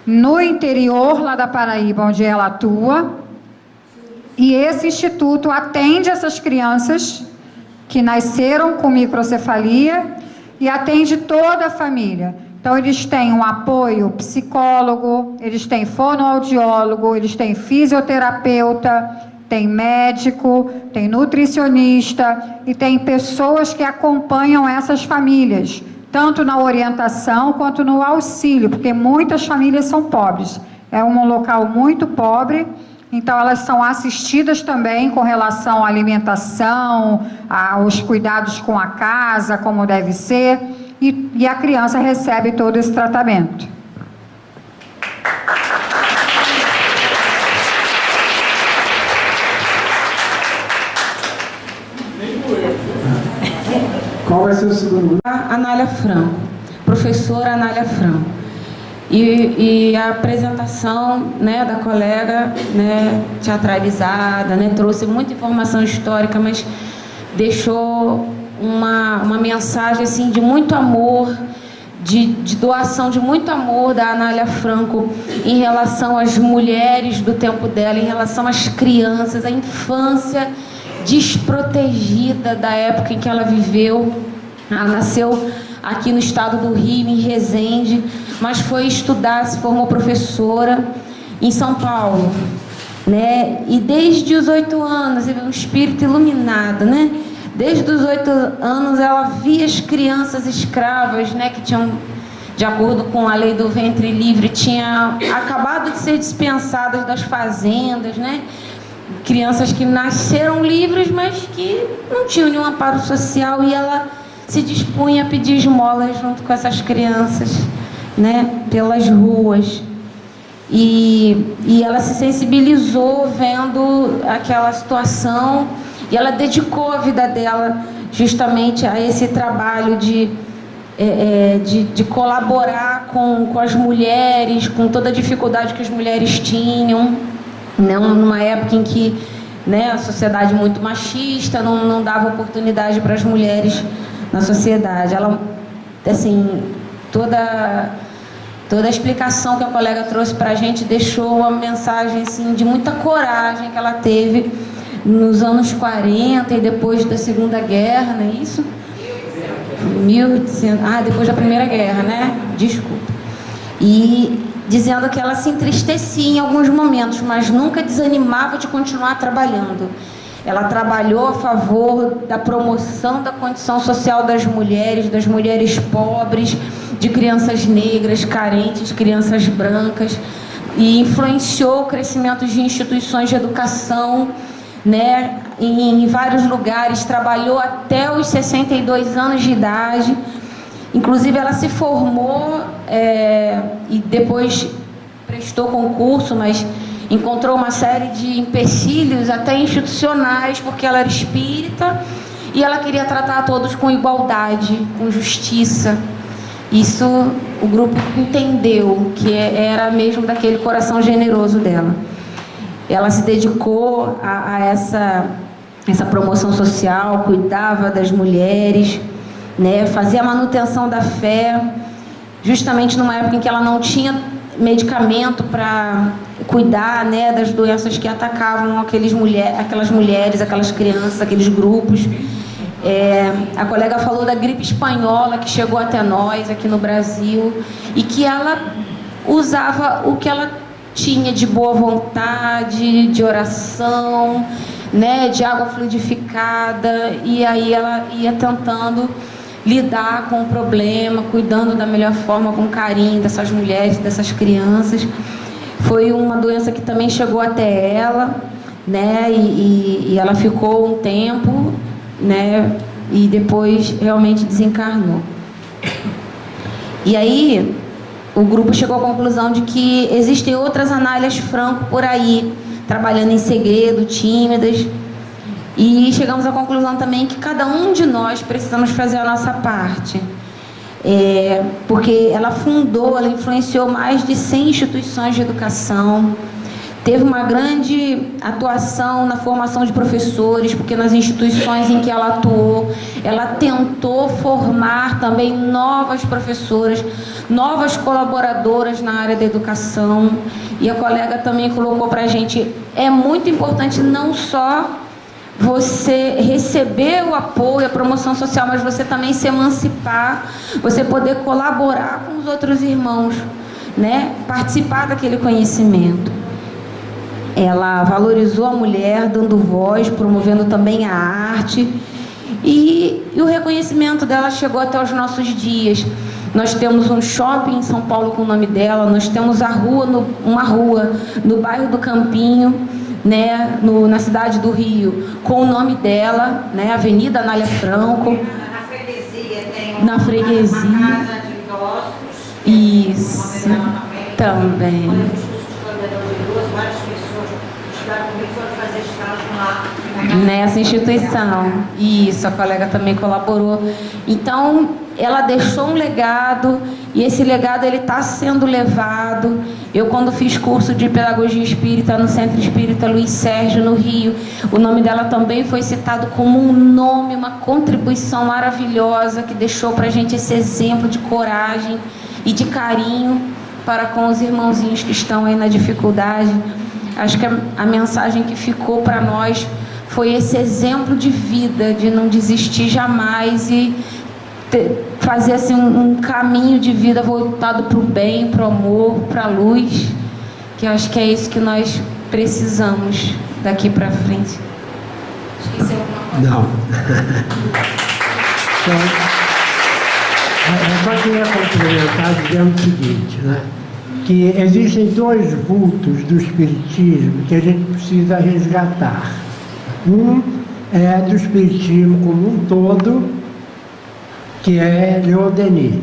no interior lá da Paraíba, onde ela atua, e esse instituto atende essas crianças que nasceram com microcefalia e atende toda a família. Então, eles têm um apoio psicólogo, eles têm fonoaudiólogo, eles têm fisioterapeuta, tem médico, tem nutricionista e tem pessoas que acompanham essas famílias, tanto na orientação quanto no auxílio, porque muitas famílias são pobres. É um local muito pobre, então elas são assistidas também com relação à alimentação, aos cuidados com a casa, como deve ser, e a criança recebe todo esse tratamento. Qual vai ser o segundo grupo? Anália Franco, professora Anália Franco. E a apresentação, né, da colega, né, teatralizada, né, trouxe muita informação histórica, mas deixou uma mensagem assim, de muito amor, de doação de muito amor da Anália Franco em relação às mulheres do tempo dela, em relação às crianças, à infância desprotegida da época em que ela viveu. Ela nasceu aqui no estado do Rio, em Resende, mas foi estudar, se formou professora em São Paulo, né? E desde os 8 anos, um espírito iluminado, né? Desde os 8 anos ela via as crianças escravas, né, que tinham, de acordo com a lei do ventre livre, tinham acabado de ser dispensadas das fazendas, né? Crianças que nasceram livres, mas que não tinham nenhum amparo social, e ela se dispunha a pedir esmolas junto com essas crianças, né, pelas ruas. E ela se sensibilizou vendo aquela situação, e ela dedicou a vida dela justamente a esse trabalho de colaborar com as mulheres, com toda a dificuldade que as mulheres tinham, né, numa época em que, né, a sociedade muito machista não dava oportunidade para as mulheres na sociedade. Ela, assim, toda a explicação que a colega trouxe para a gente deixou uma mensagem assim, de muita coragem que ela teve nos anos 40 e depois da Segunda Guerra, não é isso? 1800, depois da Primeira Guerra, né? Desculpa. E dizendo que ela se entristecia em alguns momentos, mas nunca desanimava de continuar trabalhando. Ela trabalhou a favor da promoção da condição social das mulheres pobres, de crianças negras, carentes, crianças brancas, e influenciou o crescimento de instituições de educação, né, em vários lugares. Trabalhou até os 62 anos de idade. Inclusive, ela se formou e depois prestou concurso, mas encontrou uma série de empecilhos, até institucionais, porque ela era espírita e ela queria tratar a todos com igualdade, com justiça. Isso o grupo entendeu, que era mesmo daquele coração generoso dela. Ela se dedicou a essa promoção social, cuidava das mulheres, né, fazia a manutenção da fé, justamente numa época em que ela não tinha medicamento para cuidar, né, das doenças que atacavam aquelas mulheres, aquelas crianças, aqueles grupos. A colega falou da gripe espanhola que chegou até nós aqui no Brasil, e que ela usava o que ela tinha de boa vontade, de oração, né, de água fluidificada, e aí ela ia tentando lidar com o problema, cuidando da melhor forma, com carinho dessas mulheres, dessas crianças. Foi uma doença que também chegou até ela, né, e ela ficou um tempo, né, e depois realmente desencarnou. E aí o grupo chegou à conclusão de que existem outras Análias Franco por aí, trabalhando em segredo, tímidas. E chegamos à conclusão também que cada um de nós precisamos fazer a nossa parte. Porque ela influenciou mais de 100 instituições de educação, teve uma grande atuação na formação de professores, porque nas instituições em que ela atuou, ela tentou formar também novas professoras, novas colaboradoras na área da educação. E a colega também colocou para a gente, é muito importante não só você receber o apoio, a promoção social, mas você também se emancipar, você poder colaborar com os outros irmãos, né? Participar daquele conhecimento. Ela valorizou a mulher, dando voz, promovendo também a arte, e o reconhecimento dela chegou até os nossos dias. Nós temos um shopping em São Paulo com o nome dela, nós temos uma rua no bairro do Campinho, né, na cidade do Rio, com o nome dela, né, Avenida Anália Franco. Na freguesia tem na freguesia. Uma casa de idosos. Isso, também. Várias pessoas estudaram comigo, foram fazer estágio lá. Nessa instituição. Isso, a colega também colaborou. Então, ela deixou um legado, e esse legado ele está sendo levado. Eu, quando fiz curso de pedagogia espírita no Centro Espírita Luiz Sérgio, no Rio, o nome dela também foi citado como um nome, uma contribuição maravilhosa, que deixou para a gente esse exemplo de coragem e de carinho para com os irmãozinhos que estão aí na dificuldade. Acho que a mensagem que ficou para nós foi esse exemplo de vida, de não desistir jamais e fazer assim um caminho de vida voltado para o bem, para o amor, para a luz, que eu acho que é isso que nós precisamos daqui para frente. Esqueci alguma coisa? Não. Então, eu só queria complementar dizendo o seguinte, né? Que existem dois vultos do Espiritismo que a gente precisa resgatar. Um é do Espiritismo como um todo, que é Leon Denis.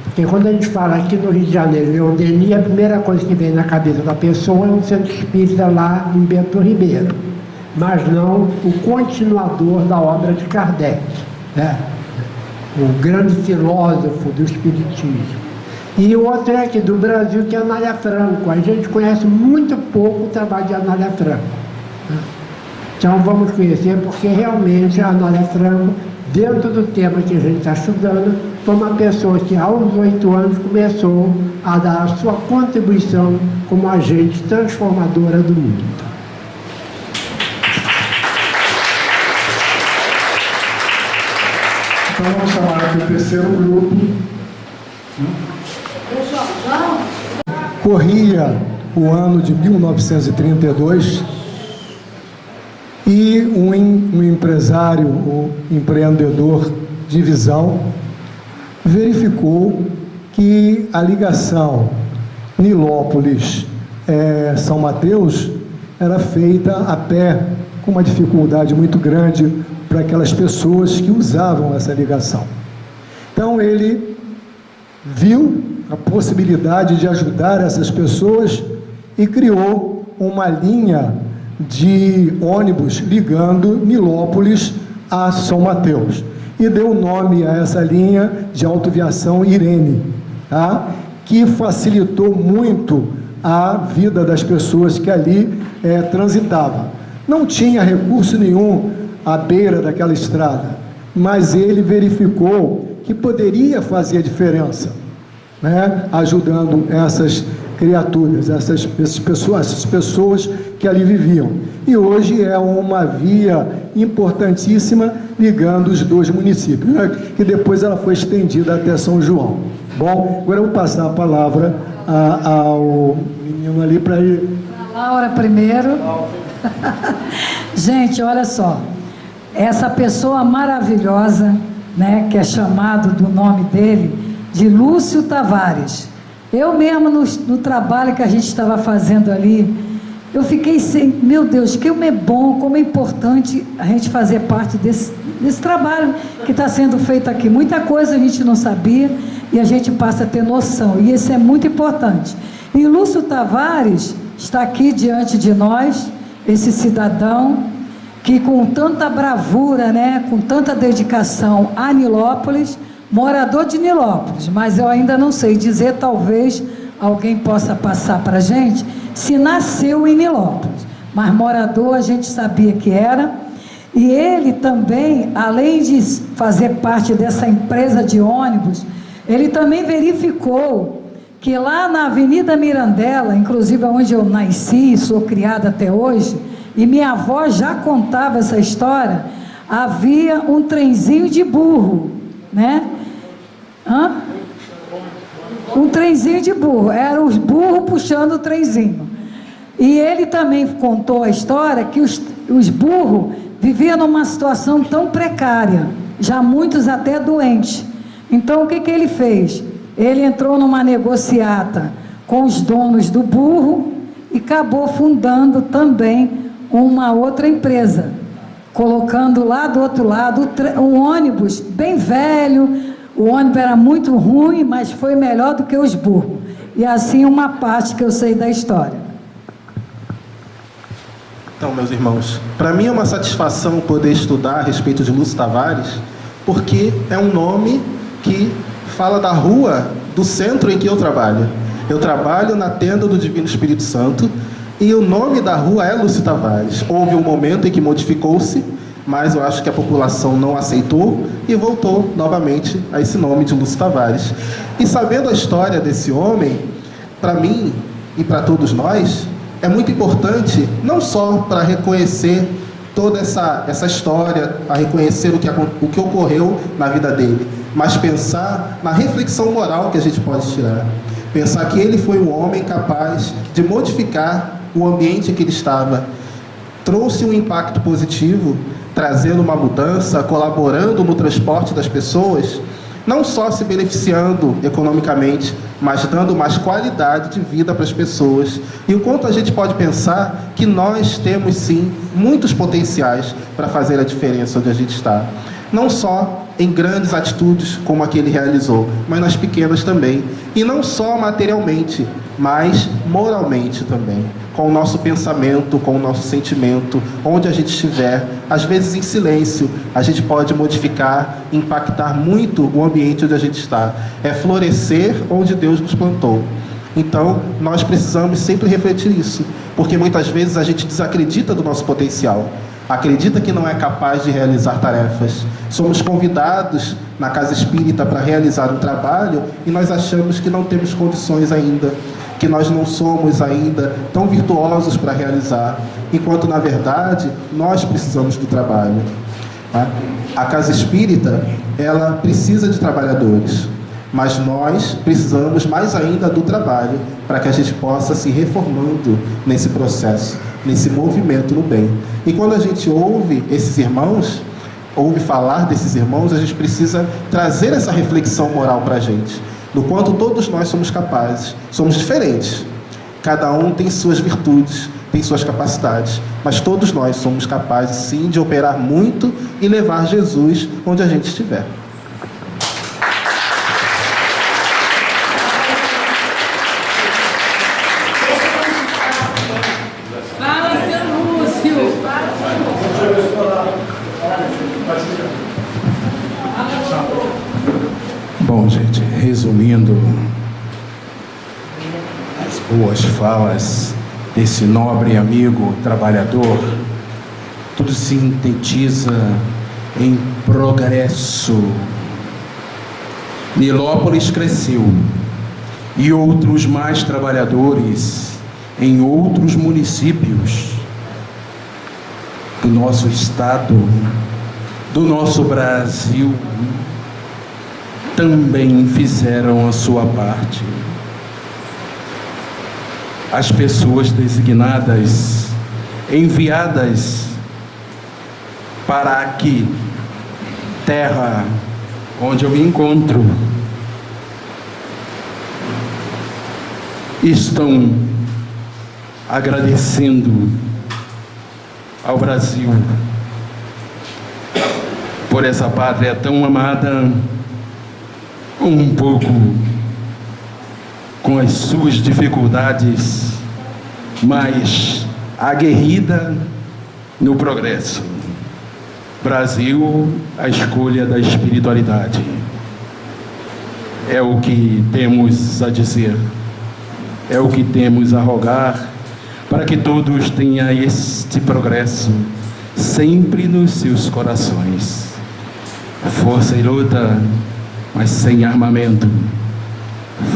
Porque quando a gente fala aqui no Rio de Janeiro, Leon Denis, a primeira coisa que vem na cabeça da pessoa é um centro espírita lá em Bento Ribeiro, mas não o continuador da obra de Kardec, né? O grande filósofo do Espiritismo. E o outro é aqui do Brasil, que é a Anália Franco. A gente conhece muito pouco o trabalho de Anália Franco, né? Então vamos conhecer, porque realmente a Anália Franco, dentro do tema que a gente está estudando, foi uma pessoa que aos 8 anos começou a dar a sua contribuição como agente transformadora do mundo. Então vamos chamar aqui o terceiro grupo. Corria o ano de 1932 e um empresário, um empreendedor de visão, verificou que a ligação Nilópolis-São Mateus era feita a pé, com uma dificuldade muito grande para aquelas pessoas que usavam essa ligação. Então ele viu a possibilidade de ajudar essas pessoas e criou uma linha de ônibus ligando Nilópolis a São Mateus e deu nome a essa linha de autoviação Irene, tá? Que facilitou muito a vida das pessoas que ali transitavam. Não tinha recurso nenhum à beira daquela estrada, mas ele verificou que poderia fazer a diferença, né? Ajudando essas criaturas, essas pessoas que ali viviam. E hoje é uma via importantíssima ligando os dois municípios, né? Que depois ela foi estendida até São João. Bom, agora eu vou passar a palavra ao menino ali para ir. Laura primeiro. Gente, olha só, essa pessoa maravilhosa, né, que é chamado do nome dele de Lúcio Tavares. Eu mesmo, no trabalho que a gente estava fazendo ali, eu fiquei sem, meu Deus, como é bom, como é importante a gente fazer parte desse trabalho que está sendo feito aqui. Muita coisa a gente não sabia e a gente passa a ter noção, e isso é muito importante. E Lúcio Tavares está aqui diante de nós, esse cidadão que com tanta bravura, né, com tanta dedicação a Nilópolis, morador de Nilópolis, mas eu ainda não sei dizer, talvez alguém possa passar para a gente se nasceu em Nilópolis, mas morador a gente sabia que era. E ele também, além de fazer parte dessa empresa de ônibus, ele também verificou que lá na Avenida Mirandela, inclusive onde eu nasci e sou criada até hoje, e minha avó já contava essa história, havia um trenzinho de burro, né? Um trenzinho de burro, eram os burros puxando o trenzinho. E ele também contou a história que os burros viviam numa situação tão precária, já muitos até doentes. Então o que ele fez? Ele entrou numa negociata com os donos do burro e acabou fundando também uma outra empresa, colocando lá do outro lado um ônibus bem velho. O ônibus era muito ruim, mas foi melhor do que os burros. E assim uma parte que eu sei da história. Então, meus irmãos, para mim é uma satisfação poder estudar a respeito de Lúcio Tavares, porque é um nome que fala da rua do centro em que eu trabalho. Eu trabalho na tenda do Divino Espírito Santo e o nome da rua é Lúcio Tavares. Houve um momento em que modificou-se, mas eu acho que a população não aceitou e voltou novamente a esse nome de Lúcio Tavares. E sabendo a história desse homem, para mim e para todos nós, é muito importante, não só para reconhecer toda essa história, a reconhecer o que ocorreu na vida dele, mas pensar na reflexão moral que a gente pode tirar. Pensar que ele foi um homem capaz de modificar o ambiente em que ele estava. Trouxe um impacto positivo, trazendo uma mudança, colaborando no transporte das pessoas, não só se beneficiando economicamente, mas dando mais qualidade de vida para as pessoas. E o quanto a gente pode pensar que nós temos, sim, muitos potenciais para fazer a diferença onde a gente está. Não só em grandes atitudes como a que ele realizou, mas nas pequenas também. E não só materialmente, mas moralmente também. Com o nosso pensamento, com o nosso sentimento, onde a gente estiver, às vezes em silêncio, a gente pode modificar, impactar muito o ambiente onde a gente está. É florescer onde Deus nos plantou. Então, nós precisamos sempre refletir isso, porque muitas vezes a gente desacredita do nosso potencial. Acredita que não é capaz de realizar tarefas. Somos convidados na casa espírita para realizar um trabalho e nós achamos que não temos condições ainda, que nós não somos ainda tão virtuosos para realizar, enquanto na verdade nós precisamos do trabalho. A casa espírita, ela precisa de trabalhadores, mas nós precisamos mais ainda do trabalho para que a gente possa se reformando nesse processo, nesse movimento no bem. E quando a gente ouve esses irmãos, ouve falar desses irmãos, a gente precisa trazer essa reflexão moral para a gente, do quanto todos nós somos capazes. Somos diferentes, cada um tem suas virtudes, tem suas capacidades, mas todos nós somos capazes sim de operar muito e levar Jesus onde a gente estiver. Bom, gente, resumindo as boas falas desse nobre amigo trabalhador, tudo sintetiza em progresso. Nilópolis cresceu e outros mais trabalhadores em outros municípios do nosso estado, do nosso Brasil, também fizeram a sua parte. As pessoas designadas, enviadas para aqui, terra onde eu me encontro, estão agradecendo ao Brasil por essa pátria tão amada, um pouco com as suas dificuldades, mas aguerrida no progresso. Brasil, a escolha da espiritualidade. É o que temos a dizer. é o que temos a rogar, para que todos tenham este progresso sempre nos seus corações. Força e luta, mas sem armamento.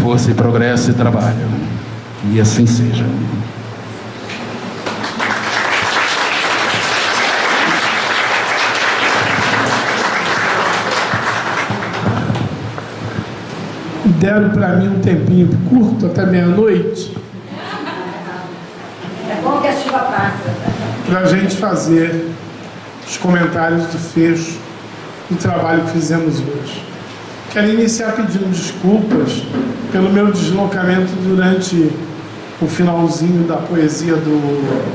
Força e progresso e trabalho. E assim seja. Deram para mim um tempinho curto, até meia-noite. É bom que a chuva passa. Para a gente fazer os comentários do fecho do trabalho que fizemos hoje. Quero iniciar pedindo desculpas pelo meu deslocamento durante o finalzinho da poesia do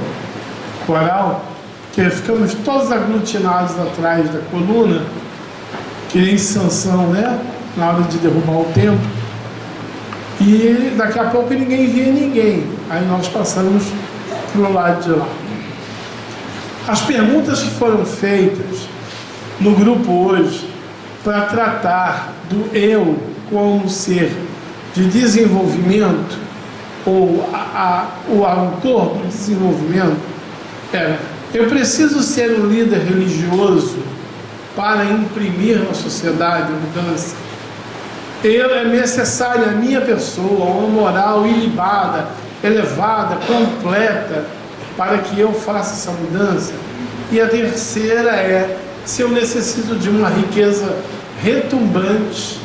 coral, que ficamos todos aglutinados atrás da coluna, que nem Sansão, né? Na hora de derrubar o templo. E daqui a pouco ninguém via ninguém. Aí nós passamos para o lado de lá. As perguntas que foram feitas no grupo hoje para tratar do eu como ser de desenvolvimento ou o autor do desenvolvimento era: eu preciso ser um líder religioso para imprimir na sociedade a mudança. É necessária a minha pessoa, uma moral ilibada, elevada, completa, para que eu faça essa mudança. E a terceira é se eu necessito de uma riqueza retumbante,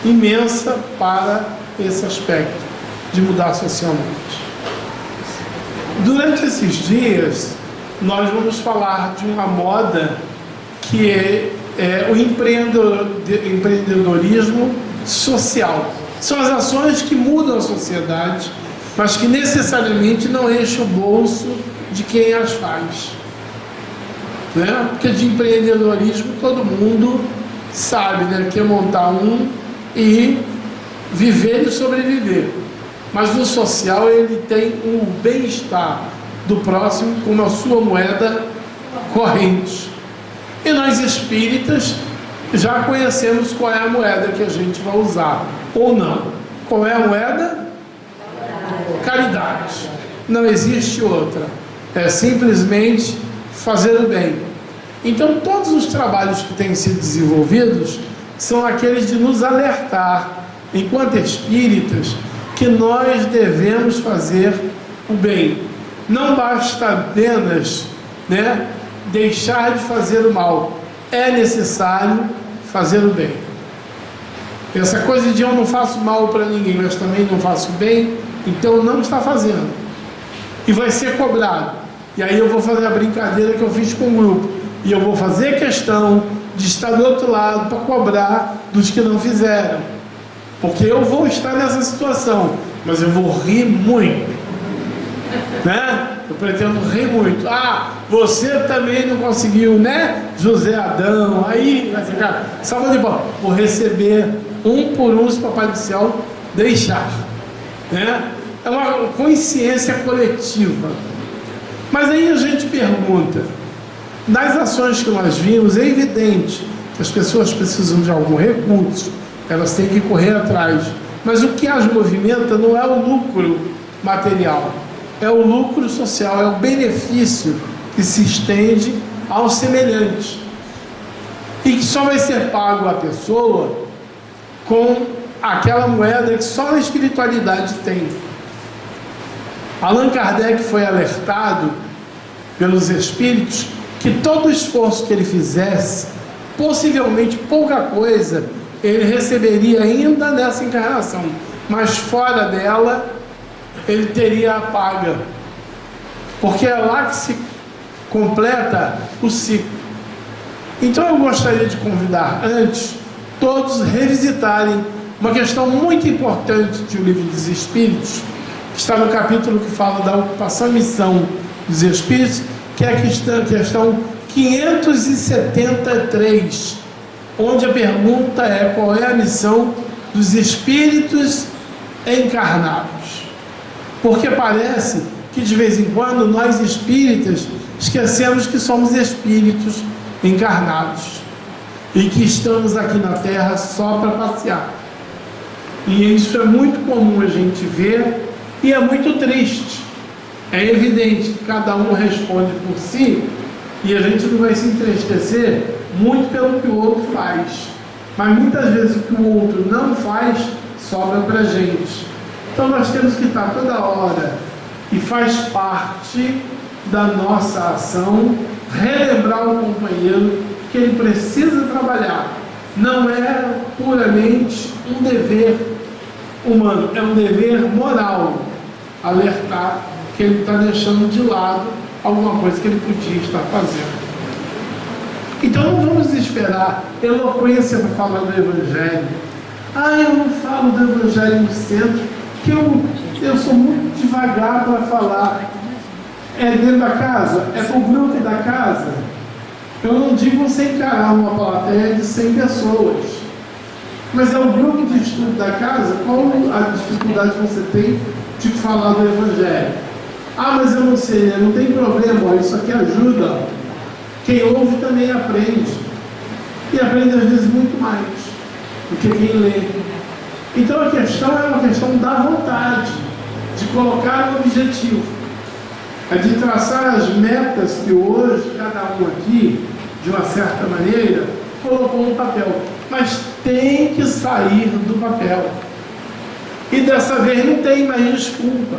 imensa, para esse aspecto de mudar socialmente. Durante esses dias, nós vamos falar de uma moda que é o empreendedorismo social. São as ações que mudam a sociedade, mas que necessariamente não enchem o bolso de quem as faz. Né? Porque de empreendedorismo todo mundo sabe, né? Que é montar um e viver e sobreviver. Mas no social ele tem o bem-estar do próximo como a sua moeda corrente. E nós espíritas já conhecemos qual é a moeda que a gente vai usar, ou não. Qual é a moeda? Caridade. Não existe outra. É simplesmente fazer o bem. Então todos os trabalhos que têm sido desenvolvidos são aqueles de nos alertar, enquanto espíritas, que nós devemos fazer o bem. Não basta apenas, né, deixar de fazer o mal. É necessário fazer o bem. Essa coisa de eu não faço mal para ninguém, mas também não faço bem, então não está fazendo. E vai ser cobrado. E aí eu vou fazer a brincadeira que eu fiz com o grupo. E eu vou fazer questão de estar do outro lado para cobrar dos que não fizeram. Porque eu vou estar nessa situação, mas eu vou rir muito. Né? Eu pretendo rir muito. Ah, você também não conseguiu, né? José Adão, aí vai ficar salva de palmas. Vou receber um por um se o Papai do Céu deixar. Né? É uma consciência coletiva. Mas aí a gente pergunta, nas ações que nós vimos, é evidente que as pessoas precisam de algum recurso, elas têm que correr atrás. Mas o que as movimenta não é o lucro material, é o lucro social, é o benefício que se estende ao semelhante. E que só vai ser pago à pessoa com aquela moeda que só a espiritualidade tem. Allan Kardec foi alertado pelos espíritos que todo esforço que ele fizesse, possivelmente pouca coisa, ele receberia ainda nessa encarnação, mas fora dela ele teria a paga, porque é lá que se completa o ciclo. Então eu gostaria de convidar antes todos revisitarem uma questão muito importante de O Livro dos Espíritos, que está no capítulo que fala da ocupação e missão dos espíritos, que é a questão 573, onde a pergunta é: qual é a missão dos espíritos encarnados? Porque parece que de vez em quando nós espíritas esquecemos que somos espíritos encarnados e que estamos aqui na Terra só para passear. E isso é muito comum a gente ver E é muito triste. É evidente que cada um responde por si e a gente não vai se entristecer muito pelo que o outro faz. Mas muitas vezes o que o outro não faz sobra para a gente. Então nós temos que estar toda hora, e faz parte da nossa ação, relembrar o companheiro que ele precisa trabalhar. Não é puramente um dever humano, é um dever moral, alertar que ele está deixando de lado alguma coisa que ele podia estar fazendo. Então não vamos esperar eloquência para falar do Evangelho. Eu não falo do Evangelho no centro, que eu sou muito devagar para falar. É dentro da casa? É para o grupo da casa? Eu não digo você encarar uma plateia de 100 pessoas, mas é o grupo de estudo da casa. Qual a dificuldade que você tem de falar do Evangelho? Mas eu não sei, não tem problema, isso aqui ajuda. Quem ouve também aprende, e aprende às vezes muito mais do que quem lê. Então a questão é uma questão da vontade, de colocar um objetivo, é de traçar as metas que hoje cada um aqui, de uma certa maneira, colocou no papel. Mas tem que sair do papel. E dessa vez não tem mais desculpa.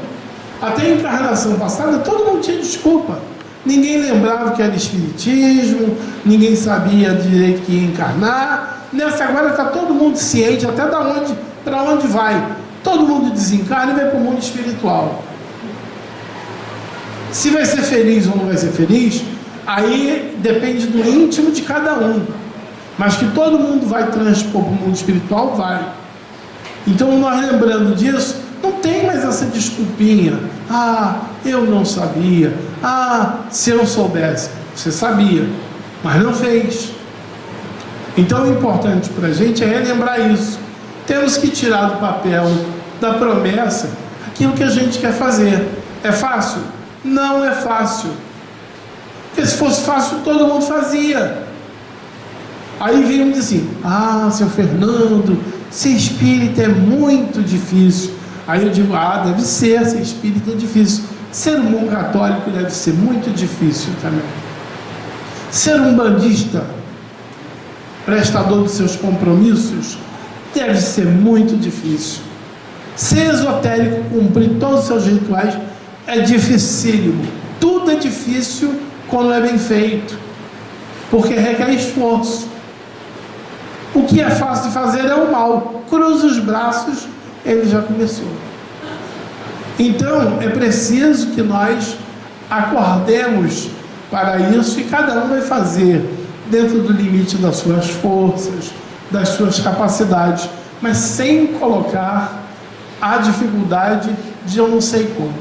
Até a encarnação passada todo mundo tinha desculpa. Ninguém lembrava que era espiritismo, ninguém sabia direito que ia encarnar. Nessa agora está todo mundo ciente até para onde vai. Todo mundo desencarna e vai para o mundo espiritual. Se vai ser feliz ou não vai ser feliz, aí depende do íntimo de cada um. Mas que todo mundo vai transpor para o mundo espiritual, vai. Então nós lembrando disso, não tem mais essa desculpinha. Eu não sabia. Se eu soubesse. Você sabia, mas não fez. Então o importante para a gente é relembrar isso. Temos que tirar do papel da promessa aquilo que a gente quer fazer. É fácil? Não é fácil. Porque se fosse fácil, todo mundo fazia. Aí vem assim, seu Fernando, ser espírita é muito difícil. Aí eu digo, deve ser espírita é difícil. Ser um bom católico deve ser muito difícil também. Ser um bandista, prestador dos seus compromissos, deve ser muito difícil. Ser esotérico, cumprir todos os seus rituais, é dificílimo. Tudo é difícil quando é bem feito, porque requer esforço. O que é fácil de fazer é o mal. Cruza os braços, ele já começou. Então é preciso que nós acordemos para isso, e cada um vai fazer dentro do limite das suas forças, das suas capacidades, mas sem colocar a dificuldade de eu não sei como.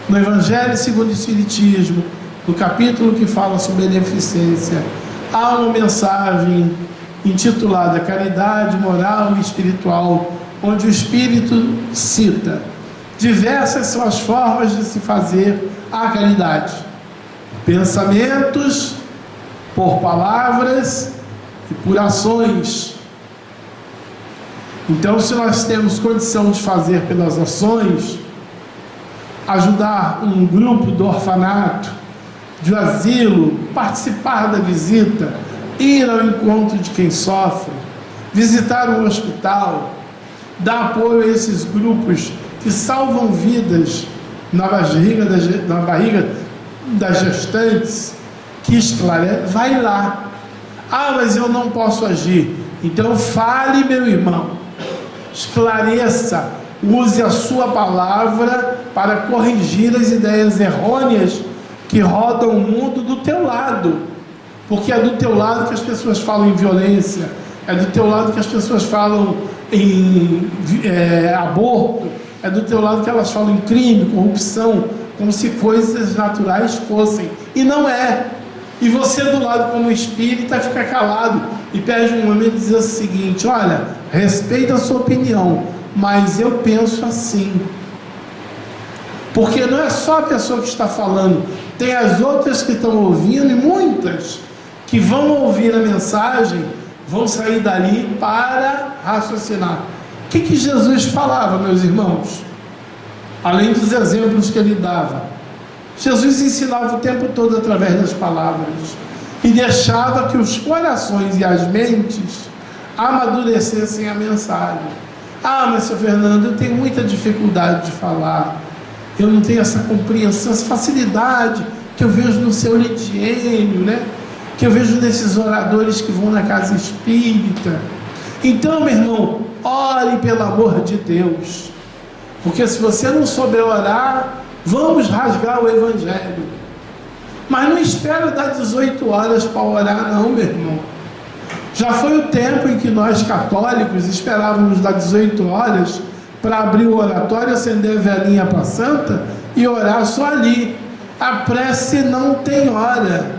No Evangelho segundo o Espiritismo, no capítulo que fala sobre beneficência, há uma mensagem intitulada Caridade Moral e Espiritual, onde o Espírito cita: diversas são as formas de se fazer a caridade. Pensamentos, por palavras e por ações. Então, se nós temos condição de fazer pelas ações, ajudar um grupo do orfanato, de asilo, participar da visita, ir ao encontro de quem sofre, visitar um hospital, dar apoio a esses grupos que salvam vidas na barriga das gestantes, que esclarece, vai lá. Mas eu não posso agir. Então fale, meu irmão, esclareça, use a sua palavra para corrigir as ideias errôneas que rodam o mundo do teu lado, porque é do teu lado que as pessoas falam em violência, é do teu lado que as pessoas falam em aborto, é do teu lado que elas falam em crime, corrupção, como se coisas naturais fossem, e não é. E você do lado como espírita fica calado e perde um momento e diz o seguinte: olha, respeito a sua opinião, mas eu penso assim. Porque não é só a pessoa que está falando, tem as outras que estão ouvindo, e muitas que vão ouvir a mensagem vão sair dali para raciocinar. O que Jesus falava, meus irmãos? além dos exemplos que ele dava. Jesus ensinava o tempo todo através das palavras e deixava que os corações e as mentes amadurecessem a mensagem. Ah, mas, Sr. Fernando, eu tenho muita dificuldade de falar, eu não tenho essa compreensão, essa facilidade que eu vejo no seu Lidiênio, né? Que eu vejo nesses oradores que vão na casa espírita. Então, meu irmão, ore pelo amor de Deus, porque se você não souber orar, vamos rasgar o Evangelho. Mas não espera dar 18 horas para orar, não, meu irmão. Já foi o tempo em que nós católicos esperávamos dar 18 horas para abrir o oratório, acender a velhinha para a santa e orar só ali. A prece não tem hora.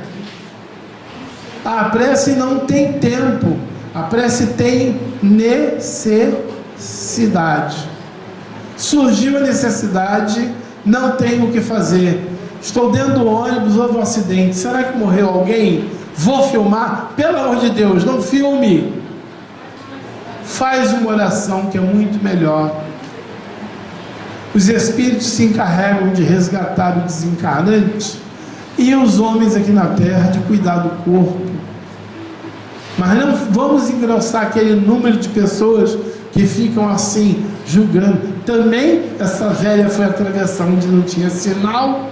A prece não tem tempo. A prece tem necessidade. Surgiu a necessidade, não tenho o que fazer. Estou dentro do ônibus, houve um acidente. Será que morreu alguém? Vou filmar? Pelo amor de Deus, não filme. Faz uma oração que é muito melhor. Os espíritos se encarregam de resgatar o desencarnante e os homens aqui na terra de cuidar do corpo. Mas não vamos engrossar aquele número de pessoas que ficam assim, julgando. Também essa velha foi atravessar onde não tinha sinal,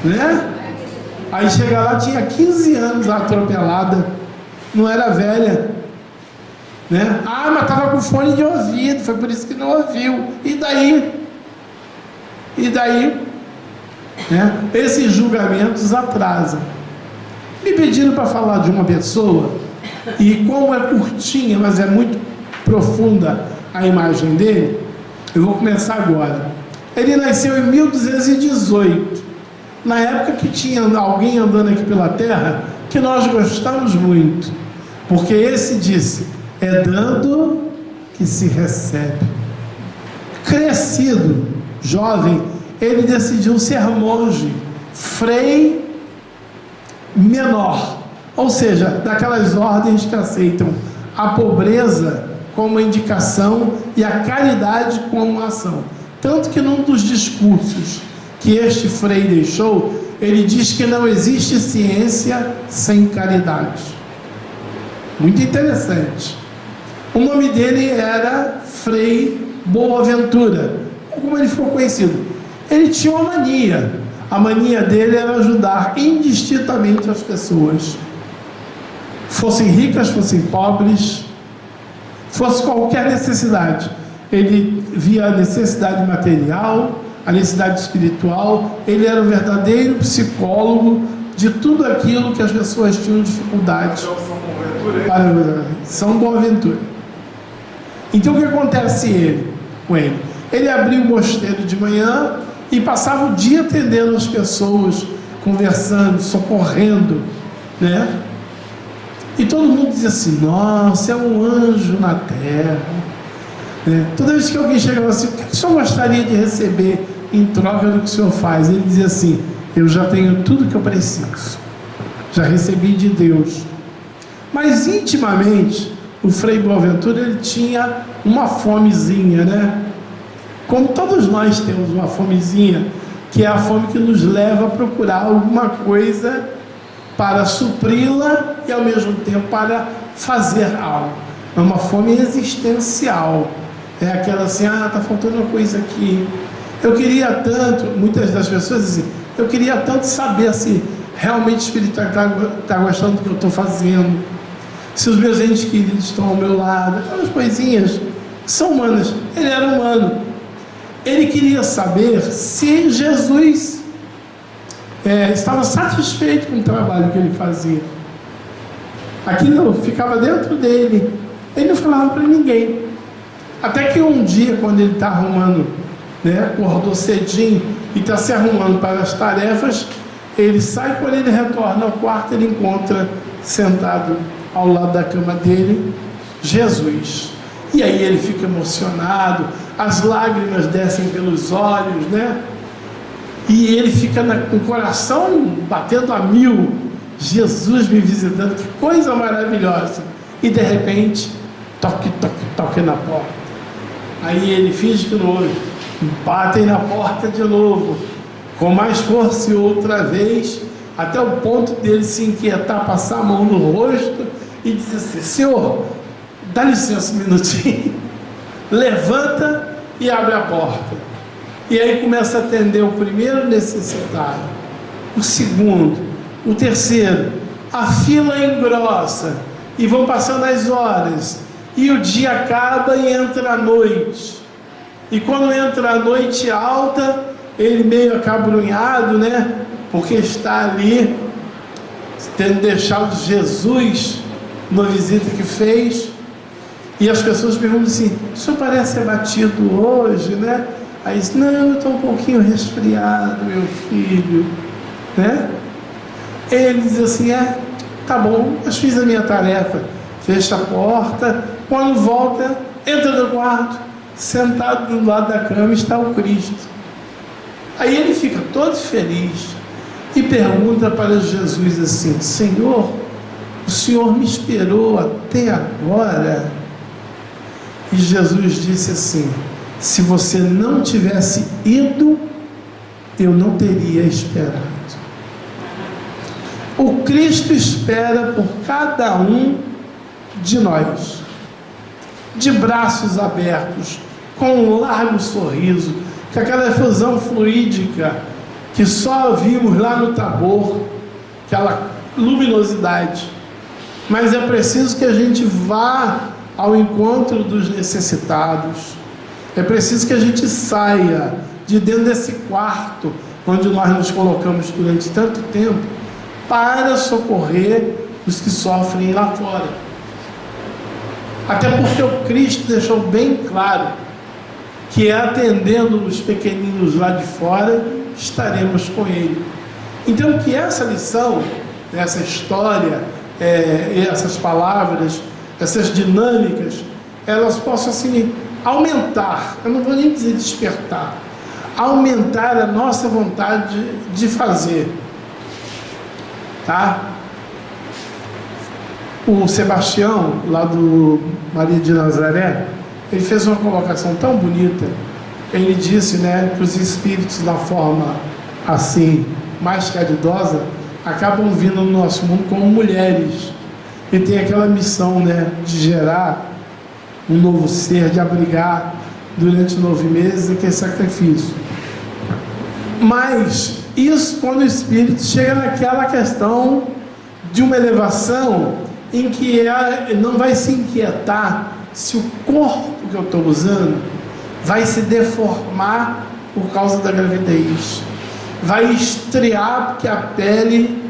né? Aí chega lá, tinha 15 anos atropelada, não era velha, né? Ah, mas estava com fone de ouvido, foi por isso que não ouviu. E daí? E daí? Né? Esses julgamentos atrasam. Me pediram para falar de uma pessoa, e como é curtinha, mas é muito profunda a imagem dele, eu vou começar agora. Ele nasceu em 1218, na época que tinha alguém andando aqui pela terra que nós gostamos muito, porque esse disse: é dando que se recebe. Crescido, jovem, ele decidiu ser monge, frei menor, ou seja, daquelas ordens que aceitam a pobreza como indicação e a caridade como ação. Tanto que num dos discursos que este frei deixou, ele diz que não existe ciência sem caridade. Muito interessante. O nome dele era Frei Boaventura, como ele ficou conhecido. Ele tinha uma mania. A mania dele era ajudar indistintamente as pessoas, fossem ricas, fossem pobres, fosse qualquer necessidade. Ele via a necessidade material, a necessidade espiritual. Ele era um verdadeiro psicólogo de tudo aquilo que as pessoas tinham dificuldade. Para São Boaventura. Então o que acontece com ele? Ele abriu o mosteiro de manhã e passava o dia atendendo as pessoas, conversando, socorrendo, né? E todo mundo dizia assim: nossa, é um anjo na terra, né? Toda vez que alguém chegava assim: o que o senhor gostaria de receber em troca do que o senhor faz? Ele dizia assim: eu já tenho tudo que eu preciso, já recebi de Deus. Mas intimamente, o Frei Boaventura, ele tinha uma fomezinha, né? Como todos nós temos uma fomezinha, que é a fome que nos leva a procurar alguma coisa para supri-la e ao mesmo tempo para fazer algo. É uma fome existencial. É aquela assim: ah, está faltando uma coisa aqui. Eu queria tanto, muitas das pessoas dizem, eu queria tanto saber se realmente o Espírito está gostando do que eu estou fazendo, se os meus entes queridos estão ao meu lado, aquelas coisinhas são humanas. Ele era humano. Ele queria saber se Jesus estava satisfeito com o trabalho que ele fazia. Aquilo ficava dentro dele. Ele não falava para ninguém. Até que um dia, quando ele está arrumando, né, acordou cedinho e está se arrumando para as tarefas, ele sai. Quando ele retorna ao quarto, ele encontra sentado ao lado da cama dele Jesus. E aí ele fica emocionado, as lágrimas descem pelos olhos, né? E ele fica com o coração batendo a mil. Jesus me visitando, que coisa maravilhosa. E de repente, toque, toque, toque na porta. Aí ele finge que não ouve. Batem na porta de novo, com mais força e outra vez, até o ponto dele se inquietar, passar a mão no rosto e dizer assim: Senhor, dá licença um minutinho. Levanta e abre a porta. E aí começa a atender o primeiro necessitado, o segundo, o terceiro. A fila engrossa e vão passando as horas. E o dia acaba e entra a noite. E quando entra a noite alta, ele meio acabrunhado, né? Porque está ali, tendo deixado Jesus na visita que fez. E as pessoas perguntam assim: o senhor parece abatido hoje, né? Aí diz: não, eu estou um pouquinho resfriado, meu filho, né? Ele diz assim: tá bom, eu fiz a minha tarefa. Fecha a porta, quando volta, entra no quarto, sentado do lado da cama está o Cristo. Aí ele fica todo feliz e pergunta para Jesus assim: Senhor, o Senhor me esperou até agora? E Jesus disse assim: se você não tivesse ido, eu não teria esperado. O Cristo espera por cada um de nós, de braços abertos, com um largo sorriso, com aquela efusão fluídica que só vimos lá no Tabor, aquela luminosidade. Mas é preciso que a gente vá ao encontro dos necessitados. É preciso que a gente saia de dentro desse quarto onde nós nos colocamos durante tanto tempo para socorrer os que sofrem lá fora. Até porque o Cristo deixou bem claro que é atendendo os pequeninos lá de fora que estaremos com Ele. Então que essa lição, essa história, essas palavras, essas dinâmicas, elas possam assim aumentar, eu não vou nem dizer despertar, aumentar a nossa vontade de fazer, tá? O Sebastião, lá do Maria de Nazaré, ele fez uma colocação tão bonita. Ele disse, né, que os espíritos na forma assim mais caridosa acabam vindo no nosso mundo como mulheres e tem aquela missão, né, de gerar um novo ser, de abrigar durante 9 meses aquele sacrifício. Mas isso, quando o espírito chega naquela questão de uma elevação em que não vai se inquietar se o corpo que eu estou usando vai se deformar por causa da gravidez, vai estrear porque a pele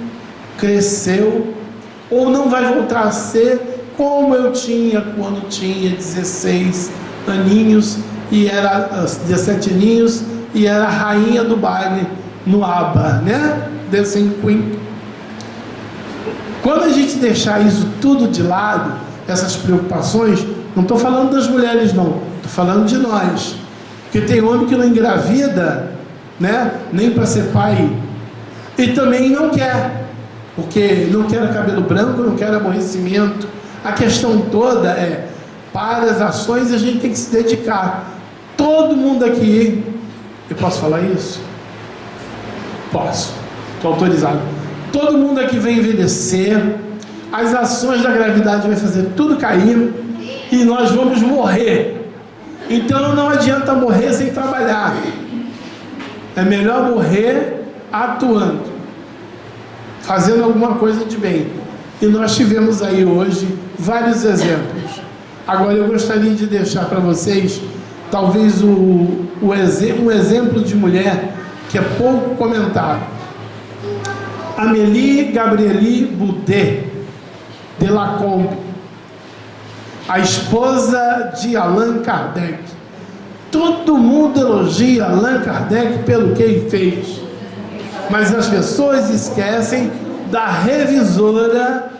cresceu, ou não vai voltar a ser como eu tinha quando tinha 16 aninhos e era 17 aninhos e era a rainha do baile no ABBA, né? Dancing Queen. Quando a gente deixar isso tudo de lado, essas preocupações, não estou falando das mulheres não, estou falando de nós, porque tem homem que não engravida, né? Nem para ser pai, e também não quer, porque não quer cabelo branco, não quer aborrecimento. A questão toda é, para as ações a gente tem que se dedicar. Todo mundo aqui, eu posso falar isso? Posso, estou autorizado. Todo mundo aqui vai envelhecer, as ações da gravidade vai fazer tudo cair e nós vamos morrer. Então não adianta morrer sem trabalhar. É melhor morrer atuando, fazendo alguma coisa de bem. E nós tivemos aí hoje vários exemplos. Agora eu gostaria de deixar para vocês talvez um exemplo de mulher que é pouco comentado. Amélie Gabrieli Boudet de Lacombe, a esposa de Allan Kardec. Todo mundo elogia Allan Kardec pelo que ele fez, mas as pessoas esquecem da revisora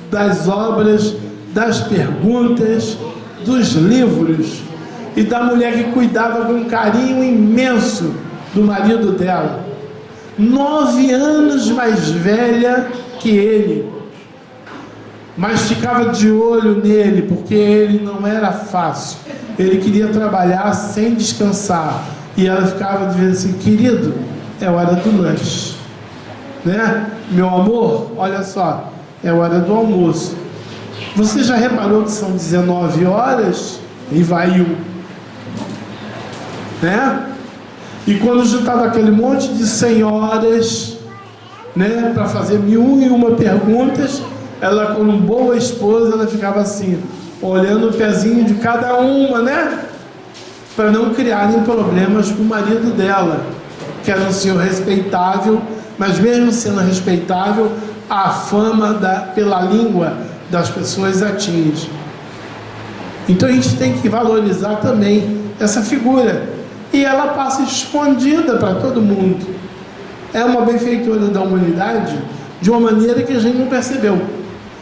das obras, das perguntas, dos livros, e da mulher que cuidava com um carinho imenso do marido dela, 9 anos mais velha que ele, mas ficava de olho nele, porque ele não era fácil, ele queria trabalhar sem descansar, E ela ficava dizendo assim: querido, é hora do lanche, né? Meu amor, olha só, é hora do almoço. Você já reparou que são 19 horas e vai um, né? E quando juntava aquele monte de senhoras, né, para fazer 1001 perguntas, ela, como boa esposa, ela ficava assim, olhando o pezinho de cada uma, né, para não criarem problemas com o marido dela, que era um senhor respeitável, mas mesmo sendo respeitável, a fama pela língua das pessoas atinge. Então a gente tem que valorizar também essa figura. E ela passa escondida para todo mundo. É uma benfeitora da humanidade de uma maneira que a gente não percebeu.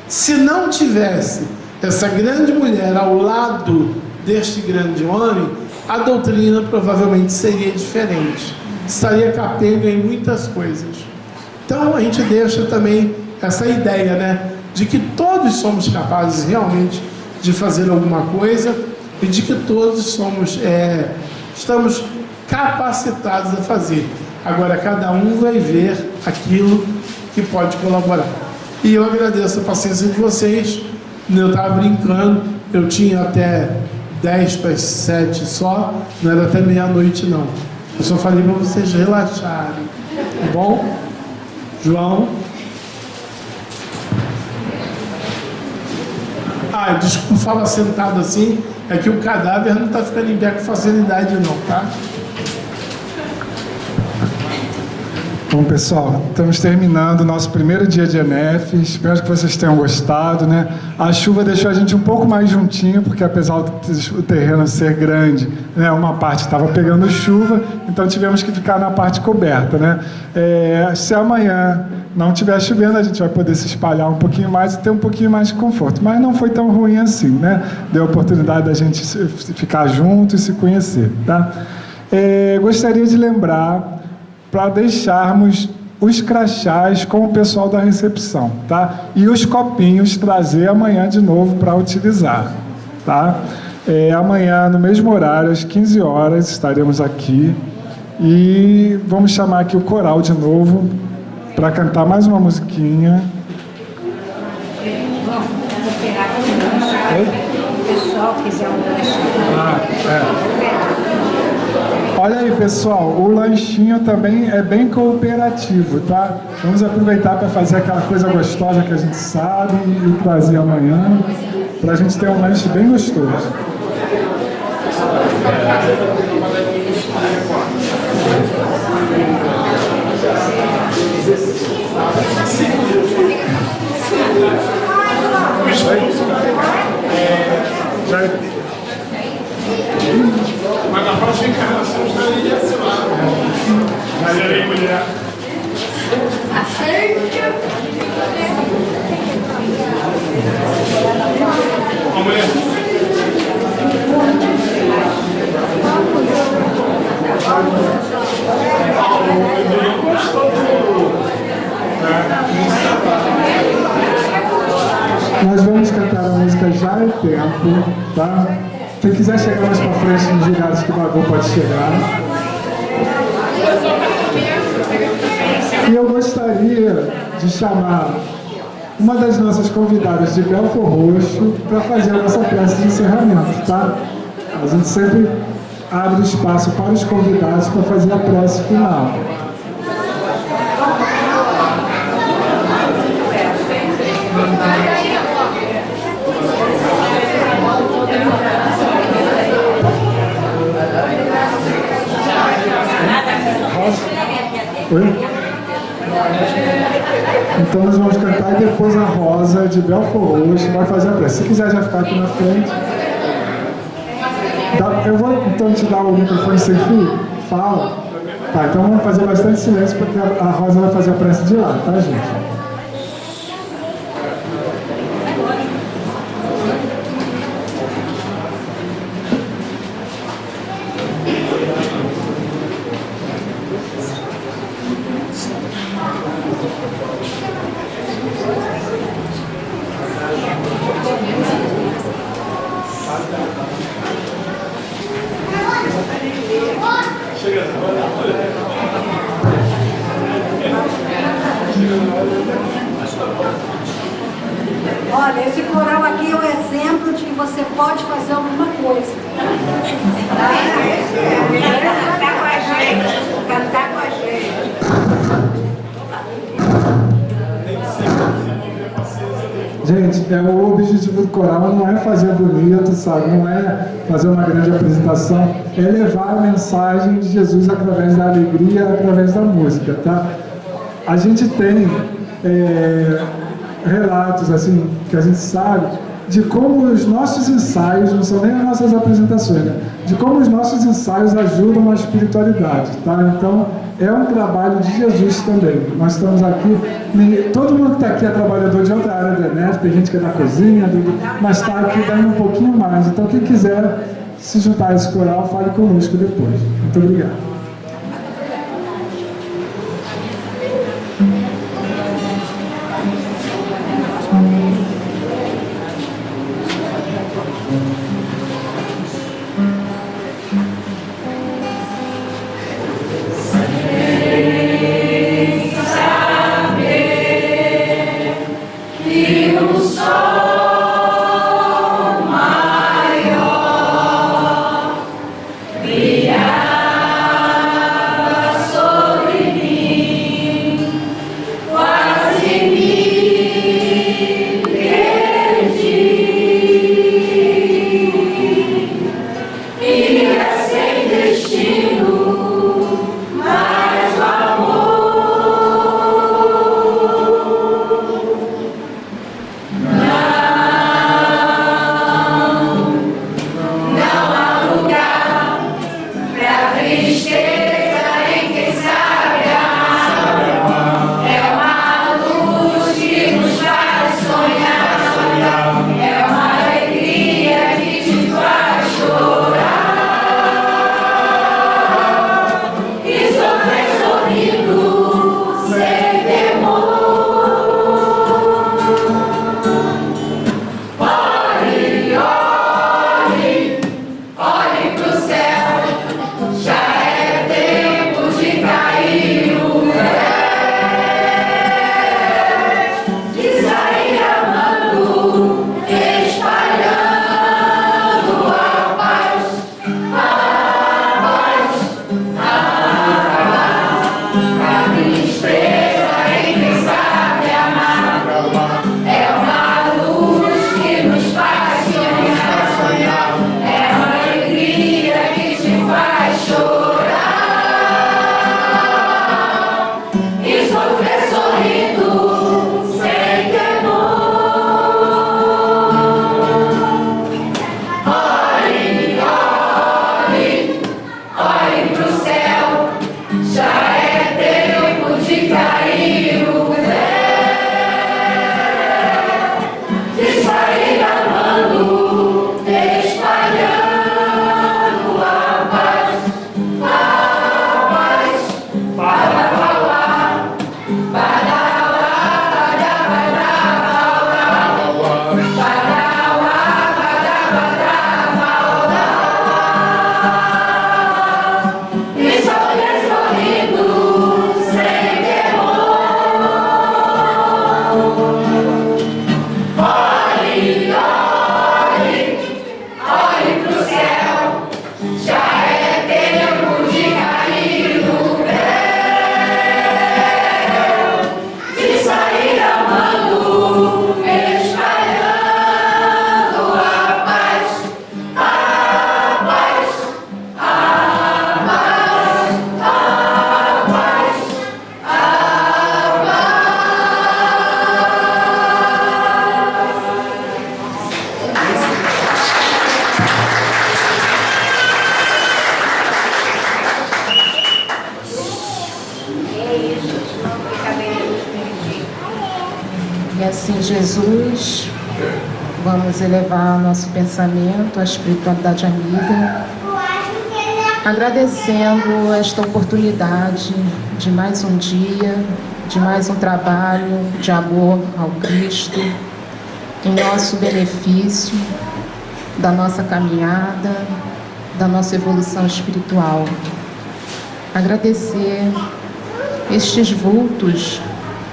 Se não tivesse essa grande mulher ao lado deste grande homem, a doutrina provavelmente seria diferente. Estaria capenga em muitas coisas. Então a gente deixa também essa ideia, né, de que todos somos capazes realmente de fazer alguma coisa e de que todos estamos capacitados a fazer. Agora cada um vai ver aquilo que pode colaborar. E eu agradeço a paciência de vocês. Eu estava brincando, eu tinha até 10 para as 7 só, não era até meia-noite não. Eu só falei para vocês relaxarem, tá bom? João? Desculpa, fala sentado assim, é que o cadáver não está ficando em pé com facilidade não, tá? Bom, pessoal, estamos terminando o nosso primeiro dia de ENEF. Espero que vocês tenham gostado, né? A chuva deixou a gente um pouco mais juntinho, porque apesar do terreno ser grande, né, uma parte estava pegando chuva, então tivemos que ficar na parte coberta, né? Se amanhã não estiver chovendo, a gente vai poder se espalhar um pouquinho mais e ter um pouquinho mais de conforto. Mas não foi tão ruim assim, né? Deu a oportunidade da gente ficar junto e se conhecer, tá? Gostaria de lembrar para deixarmos os crachás com o pessoal da recepção, tá? E os copinhos trazer amanhã de novo para utilizar, tá? Amanhã, no mesmo horário, às 15 horas, estaremos aqui e vamos chamar aqui o coral de novo para cantar mais uma musiquinha. O pessoal quiser um lanche. Olha aí, pessoal, o lanchinho também é bem cooperativo, tá? Vamos aproveitar para fazer aquela coisa gostosa que a gente sabe e trazer amanhã, para a gente ter um lanche bem gostoso. Mas na próxima encarnação estarei desse lado. Galera aí, mulher. Ó, mulher. Nós vamos cantar a música Já é Tempo, tá? Quem quiser chegar mais para frente nos lugares que o Bagô pode chegar. E eu gostaria de chamar uma das nossas convidadas de Belfor Roxo para fazer a nossa prece de encerramento, tá? A gente sempre abre espaço para os convidados para fazer a prece final. Oi? Então nós vamos cantar e depois a Rosa de Belfor Roxo vai fazer a prece. Se quiser já ficar aqui na frente. Eu vou então te dar o microfone sem fio. Fala. Tá, então vamos fazer bastante silêncio porque a Rosa vai fazer a prece de lá, tá, gente? Olha, esse coral aqui é um exemplo de que você pode fazer alguma coisa. Cantar com a gente. Cantar com a gente. Gente, o objetivo do coral não é fazer bonito, sabe? Não é fazer uma grande apresentação, é levar a mensagem de Jesus através da alegria, através da música, tá? A gente tem relatos, assim, que a gente sabe, de como os nossos ensaios, não são nem as nossas apresentações, né? De como os nossos ensaios ajudam na espiritualidade, tá? Então, é um trabalho de Jesus também. Nós estamos aqui, todo mundo que está aqui é trabalhador de outra área da ENEF, tem gente que é da cozinha, mas está aqui dando um pouquinho mais. Então, quem quiser se juntar a esse coral, fale conosco depois. Muito obrigado. E assim, Jesus, vamos elevar nosso pensamento à espiritualidade amiga, agradecendo esta oportunidade de mais um dia, de mais um trabalho de amor ao Cristo, em nosso benefício, da nossa caminhada, da nossa evolução espiritual. Agradecer estes vultos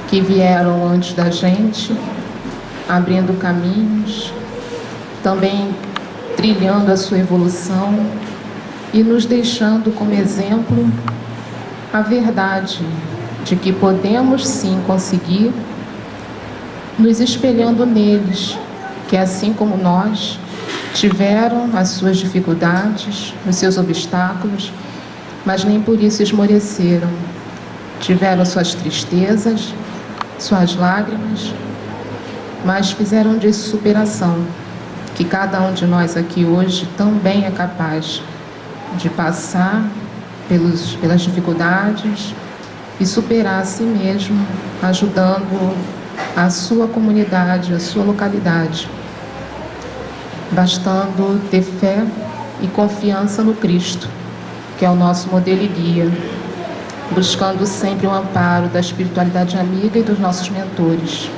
que vieram antes da gente, abrindo caminhos, também trilhando a sua evolução e nos deixando como exemplo a verdade de que podemos sim conseguir, nos espelhando neles, que assim como nós, tiveram as suas dificuldades, os seus obstáculos, mas nem por isso esmoreceram. Tiveram suas tristezas, suas lágrimas, mas fizeram disso superação, que cada um de nós aqui hoje também é capaz de passar pelas dificuldades e superar a si mesmo, ajudando a sua comunidade, a sua localidade, bastando ter fé e confiança no Cristo, que é o nosso modelo e guia, buscando sempre o amparo da espiritualidade amiga e dos nossos mentores.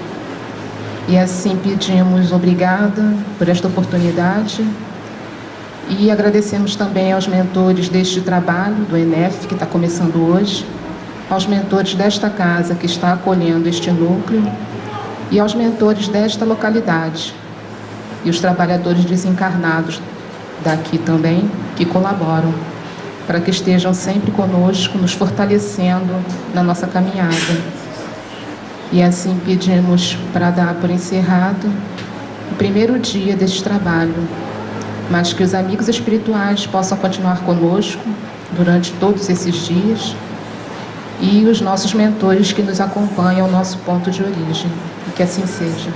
E assim pedimos obrigada por esta oportunidade e agradecemos também aos mentores deste trabalho, do ENEF, que está começando hoje, aos mentores desta casa que está acolhendo este núcleo e aos mentores desta localidade e os trabalhadores desencarnados daqui também, que colaboram, para que estejam sempre conosco, nos fortalecendo na nossa caminhada. E assim pedimos para dar por encerrado o primeiro dia deste trabalho, mas que os amigos espirituais possam continuar conosco durante todos esses dias e os nossos mentores que nos acompanham ao nosso ponto de origem. E que assim seja.